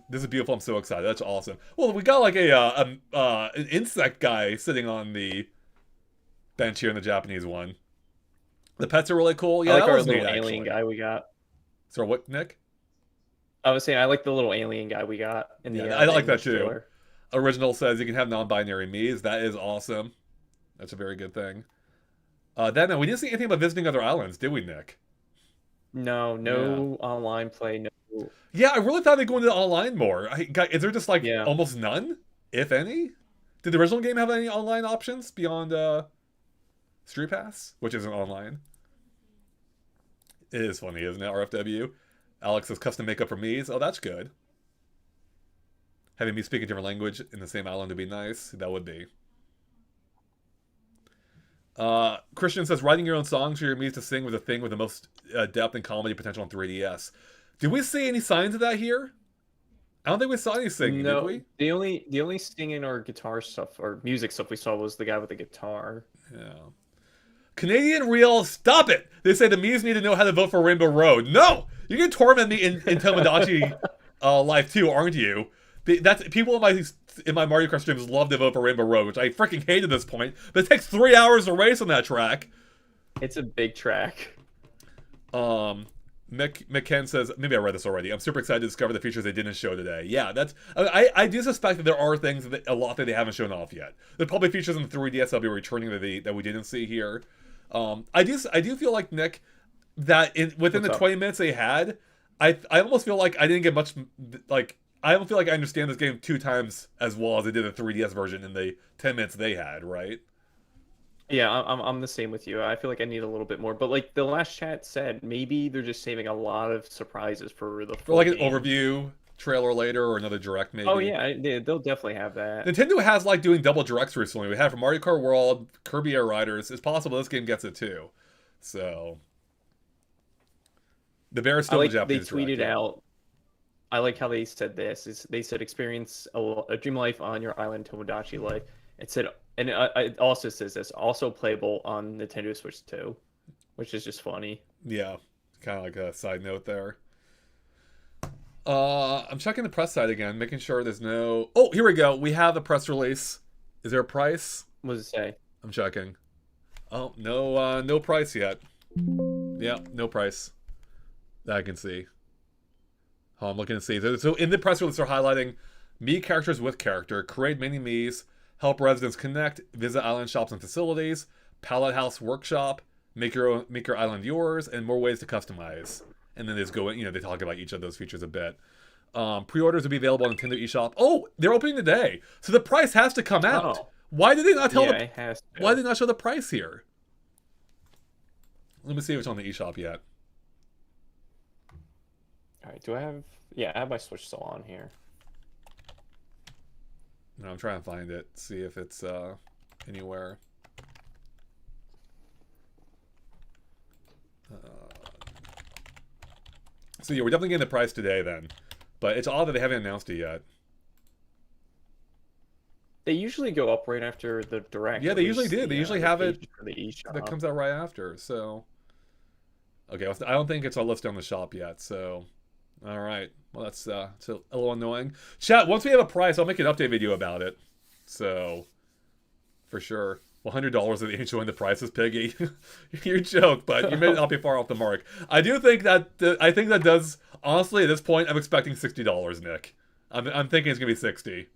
This is beautiful. I'm so excited. That's awesome." Well, we got like an insect guy sitting on the bench here in the Japanese one. The pets are really cool. Yeah, I like that our was little neat, alien guy we got. So what, Nick? I was saying I like the little alien guy we got in the. I like that too. trailer. Original says you can have non-binary Miis. That is awesome. That's a very good thing. Then we didn't see anything about visiting other islands, did we, Nick? No online play. No. Yeah, I really thought they'd go into the online more. Is there just like almost none, if any? Did the original game have any online options beyond Street Pass, which isn't online? It is funny, isn't it? RFW. Alex says custom makeup for Miis. Oh, that's good. Having me speak a different language in the same island would be nice. That would be. Christian says writing your own songs for your Miis to sing was a thing with the most depth and comedy potential on 3DS. Did we see any signs of that here? I don't think we saw any singing, did we? The only singing or guitar stuff or music stuff we saw was the guy with the guitar. Yeah. Canadian Real, stop it! They say the Miis need to know how to vote for Rainbow Road. No! You can torment me in TomoDachi life too, aren't you? That's people in my Mario Kart streams love to vote for Rainbow Road, which I freaking hate at this point. But it takes 3 hours to race on that track. It's a big track. McKen says, maybe I read this already. I'm super excited to discover the features they didn't show today. Yeah, that's... I do suspect that there are things, a lot that they haven't shown off yet. There are probably features in the 3DS that'll be returning that we didn't see here. I do feel like, Nick, that within the 20 minutes they had, I almost feel like I didn't get much... Like, I don't feel like I understand this game 2 times as well as I did the 3DS version in the 10 minutes they had, right? Yeah, I'm the same with you. I feel like I need a little bit more. But like the last chat said, maybe they're just saving a lot of surprises for the full like an game. overview trailer later or another direct maybe. Oh yeah, they'll definitely have that. Nintendo has like doing double directs recently. We had for Mario Kart World, Kirby Air Riders. It's possible this game gets it too. So the bear is still the Japanese. They tweeted out. I like how they said this. They said experience a dream life on your island, TomoDachi life. It said, and it also says this, also playable on Nintendo Switch 2, which is just funny. Yeah, kind of like a side note there. I'm checking the press site again, making sure there's no... Oh, here we go. We have the press release. Is there a price? What does it say? I'm checking. Oh, no price yet. Yeah, no price that I can see. Oh, I'm looking to see. So in the press release, they're highlighting Mii characters with character, create mini Miis, help residents connect, visit island shops and facilities, pallet house workshop, make your island yours, and more ways to customize. And then they just go in, they talk about each of those features a bit. Pre-orders will be available on Nintendo eShop. Oh, they're opening today, so the price has to come out. Oh. Why did they not tell? It has to. Why did they not show the price here? Let me see if it's on the eShop yet. All right, do I have... Yeah, I have my Switch still on here. No, I'm trying to find it, see if it's anywhere. So yeah, we're definitely getting the price today then. But it's odd that they haven't announced it yet. They usually go up right after the direct. Yeah, at they usually least do. the, They usually the have it pages for the eShop. that comes out right after. So, okay, I don't think it's all listed on the shop yet. So, all right. Well, that's it's a little annoying. Chat. Once we have a price, I'll make an update video about it. So, for sure. $100 of the enjoying the prices, Piggy. Your joke, but you may not be far off the mark. I do think that I think that does honestly at this point. I'm expecting $60, Nick. I'm thinking it's gonna be 60.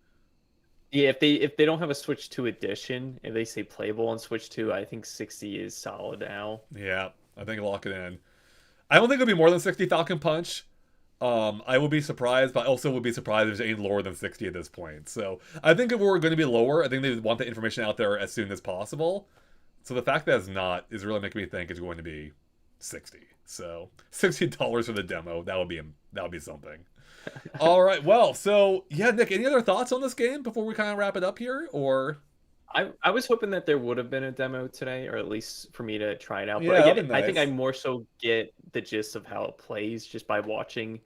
Yeah, if they don't have a Switch 2 edition, if they say playable on Switch 2, I think 60 is solid now. Yeah, I think lock it in. I don't think it'll be more than 60 Falcon Punch. I would be surprised, but I also would be surprised if it's any lower than 60 at this point. So I think if we're going to be lower, I think they want the information out there as soon as possible. So the fact that it's not is really making me think it's going to be 60. So $60 for the demo, that would be something. All right, well, so yeah, Nick, any other thoughts on this game before we kind of wrap it up here, or? I was hoping that there would have been a demo today, or at least for me to try it out. But Yeah, that'd again, be I think I nice. more so get the gist of how it plays just by watching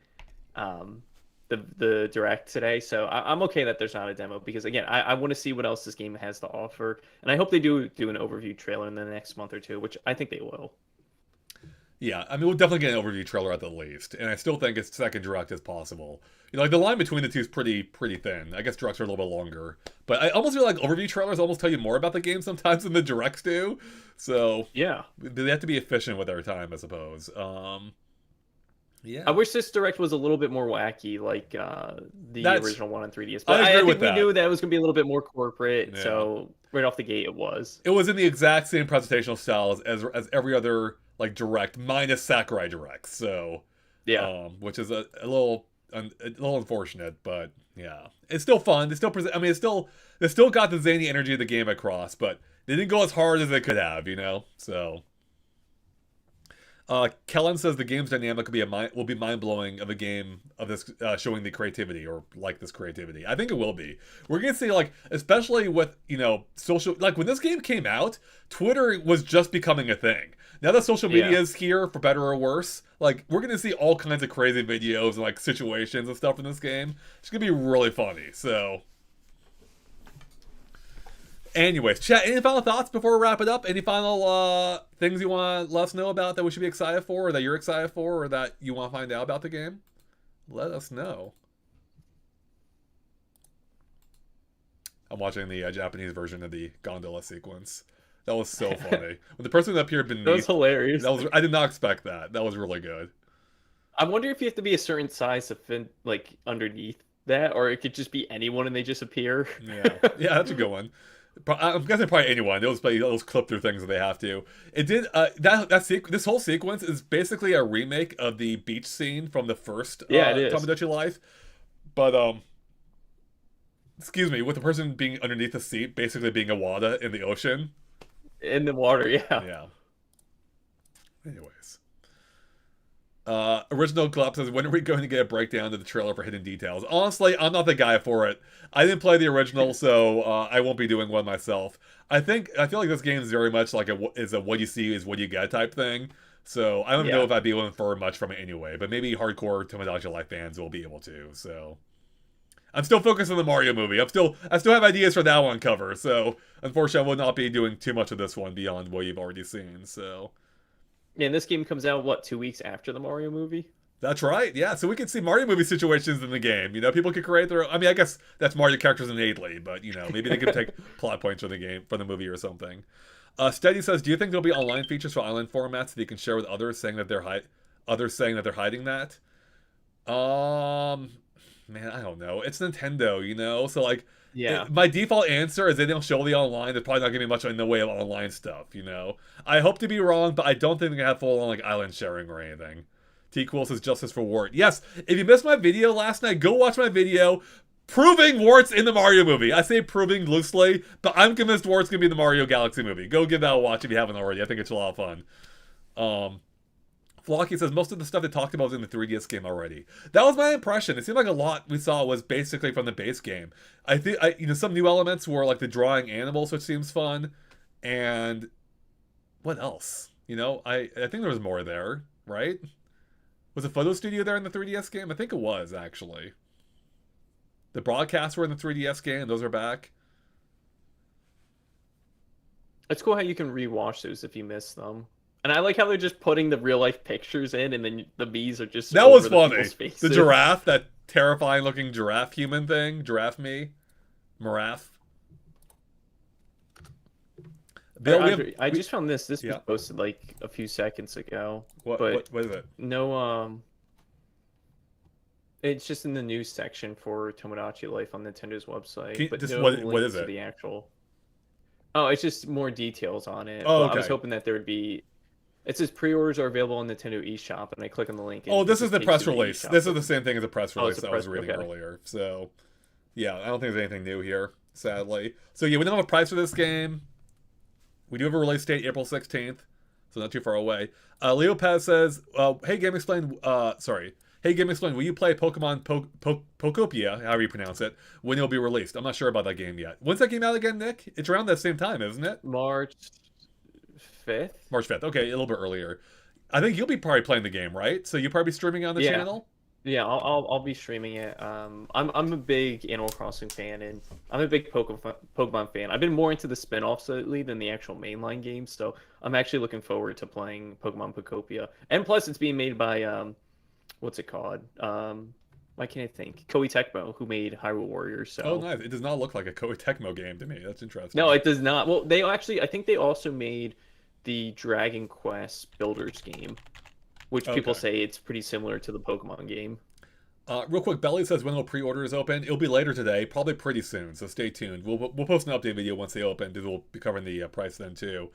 the direct today. So I'm okay that there's not a demo because again, I want to see what else this game has to offer, and I hope they do an overview trailer in the next month or two, which I think they will. Yeah, I mean, we'll definitely get an overview trailer at the least, and I still think it's second direct as possible. You know, like the line between the two is pretty thin. I guess directs are a little bit longer, but I almost feel like overview trailers almost tell you more about the game sometimes than the directs do. So yeah, they have to be efficient with their time, I suppose. Yeah, I wish this direct was a little bit more wacky, like the original one on 3DS. But I agree think with that. we knew that it was going to be a little bit more corporate, Yeah. so right off the gate it was. It was in the exact same presentational style as every other like direct, minus Sakurai directs. So yeah, which is a little unfortunate, but yeah, it's still fun. They still present. I mean, they still got the zany energy of the game across, but they didn't go as hard as they could have. You know, so. Kellen says the game's dynamic will be mind blowing of a game of this showing the creativity or like this creativity. I think it will be. We're gonna see like, especially with social, like when this game came out, Twitter was just becoming a thing. Now that social media is here for better or worse, like we're gonna see all kinds of crazy videos and like situations and stuff in this game. It's gonna be really funny. So. Anyways, chat, any final thoughts before we wrap it up? Any final things you want to let us know about that we should be excited for, or that you're excited for, or that you want to find out about the game? Let us know. I'm watching the Japanese version of the gondola sequence. That was so funny. When the person that appeared beneath... That was hilarious. I did not expect that. That was really good. I wonder if you have to be a certain size to fit, like, underneath that, or it could just be anyone and they just appear. Yeah, that's a good one. I'm guessing probably anyone. Those clip through things that they have to. It did this whole sequence is basically a remake of the beach scene from the first it is. TomoDachi Life, but excuse me, with the person being underneath the seat, basically being a wada in the ocean, in the water. Yeah. Anyways. Original Club says, when are we going to get a breakdown of the trailer for Hidden Details? Honestly, I'm not the guy for it. I didn't play the original, so I won't be doing one myself. I feel like this game is very much like a what you see is what you get type thing. So I don't know if I'd be able to infer much from it anyway, but maybe hardcore TomoDachi Life fans will be able to. So I'm still focused on the Mario movie. I still have ideas for that one cover. So unfortunately, I will not be doing too much of this one beyond what you've already seen. So. Yeah, and this game comes out, 2 weeks after the Mario movie? That's right, yeah. So we can see Mario movie situations in the game. People could create their own... I mean, I guess that's Mario characters innately, but, maybe they could take plot points from the game, from the movie or something. Steady says, do you think there'll be online features for island formats that you can share with others saying that they're hiding that? Man, I don't know. It's Nintendo, So, like... Yeah. My default answer is they don't show the online. There's probably not gonna be much in the way of online stuff, I hope to be wrong, but I don't think they're gonna have full on like island sharing or anything. T Cool says justice for Wart. Yes, if you missed my video last night, go watch my video proving Wart's in the Mario movie. I say proving loosely, but I'm convinced Wart's gonna be in the Mario Galaxy movie. Go give that a watch if you haven't already. I think it's a lot of fun. Flocky says most of the stuff they talked about was in the 3DS game already. That was my impression. It seemed like a lot we saw was basically from the base game. I think some new elements were like the drawing animals, which seems fun, and what else? I think there was more there, right? Was the photo studio there in the 3DS game? I think it was actually. The broadcasts were in the 3DS game. Those are back. It's cool how you can rewatch those if you miss them. And I like how they're just putting the real life pictures in, and then the bees are just That over was the funny. people's faces. The giraffe, that terrifying looking giraffe human thing. Giraffe me. Giraffe. Bill, I just found this. This Yeah. was posted like a few seconds ago. What is it? No, it's just in the news section for Tomodachi Life on Nintendo's website. But no what link is to it? the actual. Oh, it's just more details on it. Oh, But I was okay. hoping that there would be. It says pre-orders are available on Nintendo eShop, and I click on the link. And Oh, this it is the takes press you to the release. eShop. This is the same thing as the press Oh, it's release a I was press- reading okay. earlier. So, yeah, I don't think there's anything new here, sadly. So, yeah, we don't have a price for this game. We do have a release date, April 16th, so not too far away. Leo Paz says, hey, GameXplain, Hey, GameXplain, will you play Pokemon Pokopia, however you pronounce it, when it'll be released? I'm not sure about that game yet. When's that game out again, Nick? It's around that same time, isn't it? March 5th. March 5th. Okay, a little bit earlier. I think you'll be probably playing the game, right? So you'll probably be streaming on the channel? Yeah, I'll be streaming it. I'm a big Animal Crossing fan, and I'm a big Pokemon fan. I've been more into the spin-offs lately than the actual mainline games, so I'm actually looking forward to playing Pokemon Pokopia. And plus, it's being made by what's it called? Why can't I think? Koei Tecmo, who made Hyrule Warriors. So. Oh, nice. It does not look like a Koei Tecmo game to me. That's interesting. No, it does not. Well, they actually, I think they also made the Dragon Quest Builders game, which people say it's pretty similar to the Pokemon game. Real quick, Belly says when will pre-orders open? It'll be later today, probably pretty soon, so stay tuned. We'll post an update video once they open, because we'll be covering the price then too.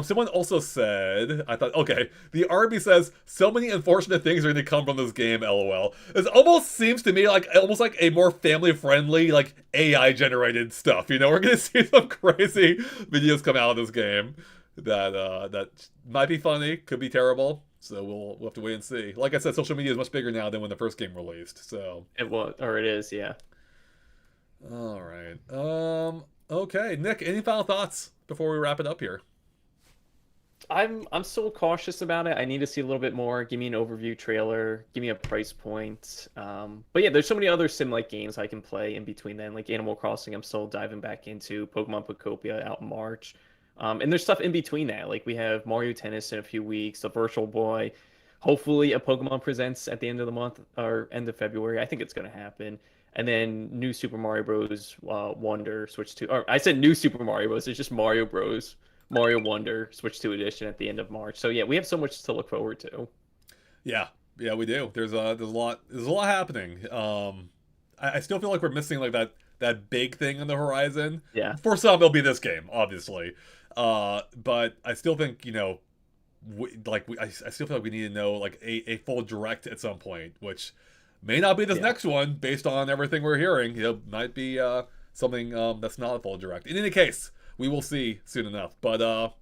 Someone also said, the Arby says, so many unfortunate things are going to come from this game, lol. It almost seems to me like a more family-friendly, like, AI-generated stuff, you know? We're going to see some crazy videos come out of this game that might be funny, could be terrible, so we'll have to wait and see. Like I said, social media is much bigger now than when the first game released, so... It is, yeah. Alright, okay, Nick, any final thoughts before we wrap it up here? I'm still cautious about it. I need to see a little bit more. Give me an overview trailer. Give me a price point. But yeah, there's so many other sim-like games I can play in between then, like Animal Crossing. I'm still diving back into Pokemon Pokopia out in March. And there's stuff in between that. Like we have Mario Tennis in a few weeks, the Virtual Boy. Hopefully a Pokemon Presents at the end of the month or end of February. I think it's going to happen. And then new Super Mario Bros. Wonder Switch 2. Or I said new Super Mario Bros. It's just Mario Bros. Mario Wonder Switch 2 edition at the end of March. So yeah, we have so much to look forward to. Yeah, we do. There's a lot happening. I still feel like we're missing like that big thing on the horizon. Yeah. For some, it'll be this game, obviously. But I still think, you know, I still feel like we need to know like a full direct at some point, which may not be this next one based on everything we're hearing. It might be something that's not a full direct. In any case, we will see soon enough. But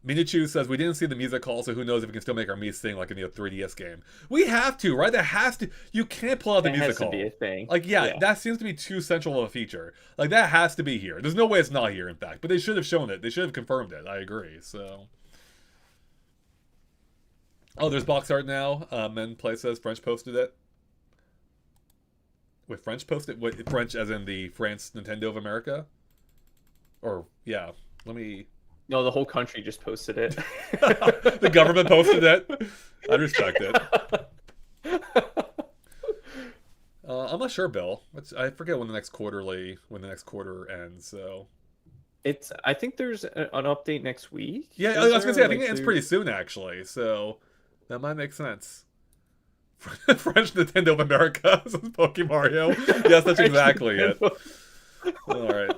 Minichu says we didn't see the music call, so who knows if we can still make our Mii sing like in the 3DS game. We have to, right? That has to. You can't pull out the music call. That has to be a thing. Like, yeah, that seems to be too central of a feature. Like, that has to be here. There's no way it's not here, in fact. But they should have shown it. They should have confirmed it. I agree. So. Oh, there's box art now. Men Play says French posted it. Wait, French posted? What, French as in the France Nintendo of America? Or, yeah. Let me... No, the whole country just posted it. The government posted it. I respect it. I'm not sure, Bill. I forget when the next quarter ends. So I think there's an update next week. Yeah, I was gonna say I think it ends pretty soon actually. So that might make sense. French Nintendo of America says Pokemario. Yes, that's exactly it. All right.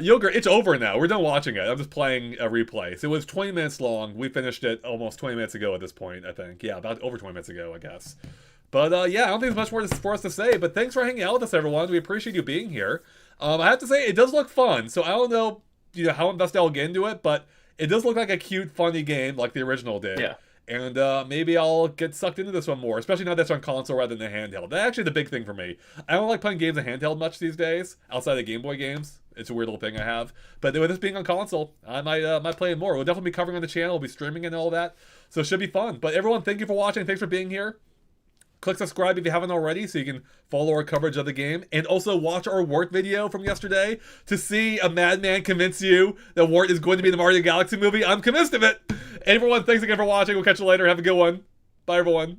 Yogurt, it's over now. We're done watching it. I'm just playing a replay. So it was 20 minutes long. We finished it almost 20 minutes ago at this point, I think. Yeah, about over 20 minutes ago, I guess. But yeah, I don't think there's much more for us to say. But thanks for hanging out with us, everyone. We appreciate you being here. I have to say, it does look fun. So I don't know, how invested I'll get into it, but it does look like a cute, funny game like the original did. Yeah. And maybe I'll get sucked into this one more, especially now that it's on console rather than the handheld. That's actually the big thing for me. I don't like playing games in handheld much these days, outside of Game Boy games. It's a weird little thing I have. But with this being on console, I might play it more. We'll definitely be covering on the channel. We'll be streaming and all that. So it should be fun. But everyone, thank you for watching. Thanks for being here. Click subscribe if you haven't already so you can follow our coverage of the game. And also watch our Wart video from yesterday to see a madman convince you that Wart is going to be in the Mario Galaxy movie. I'm convinced of it. And everyone, thanks again for watching. We'll catch you later. Have a good one. Bye, everyone.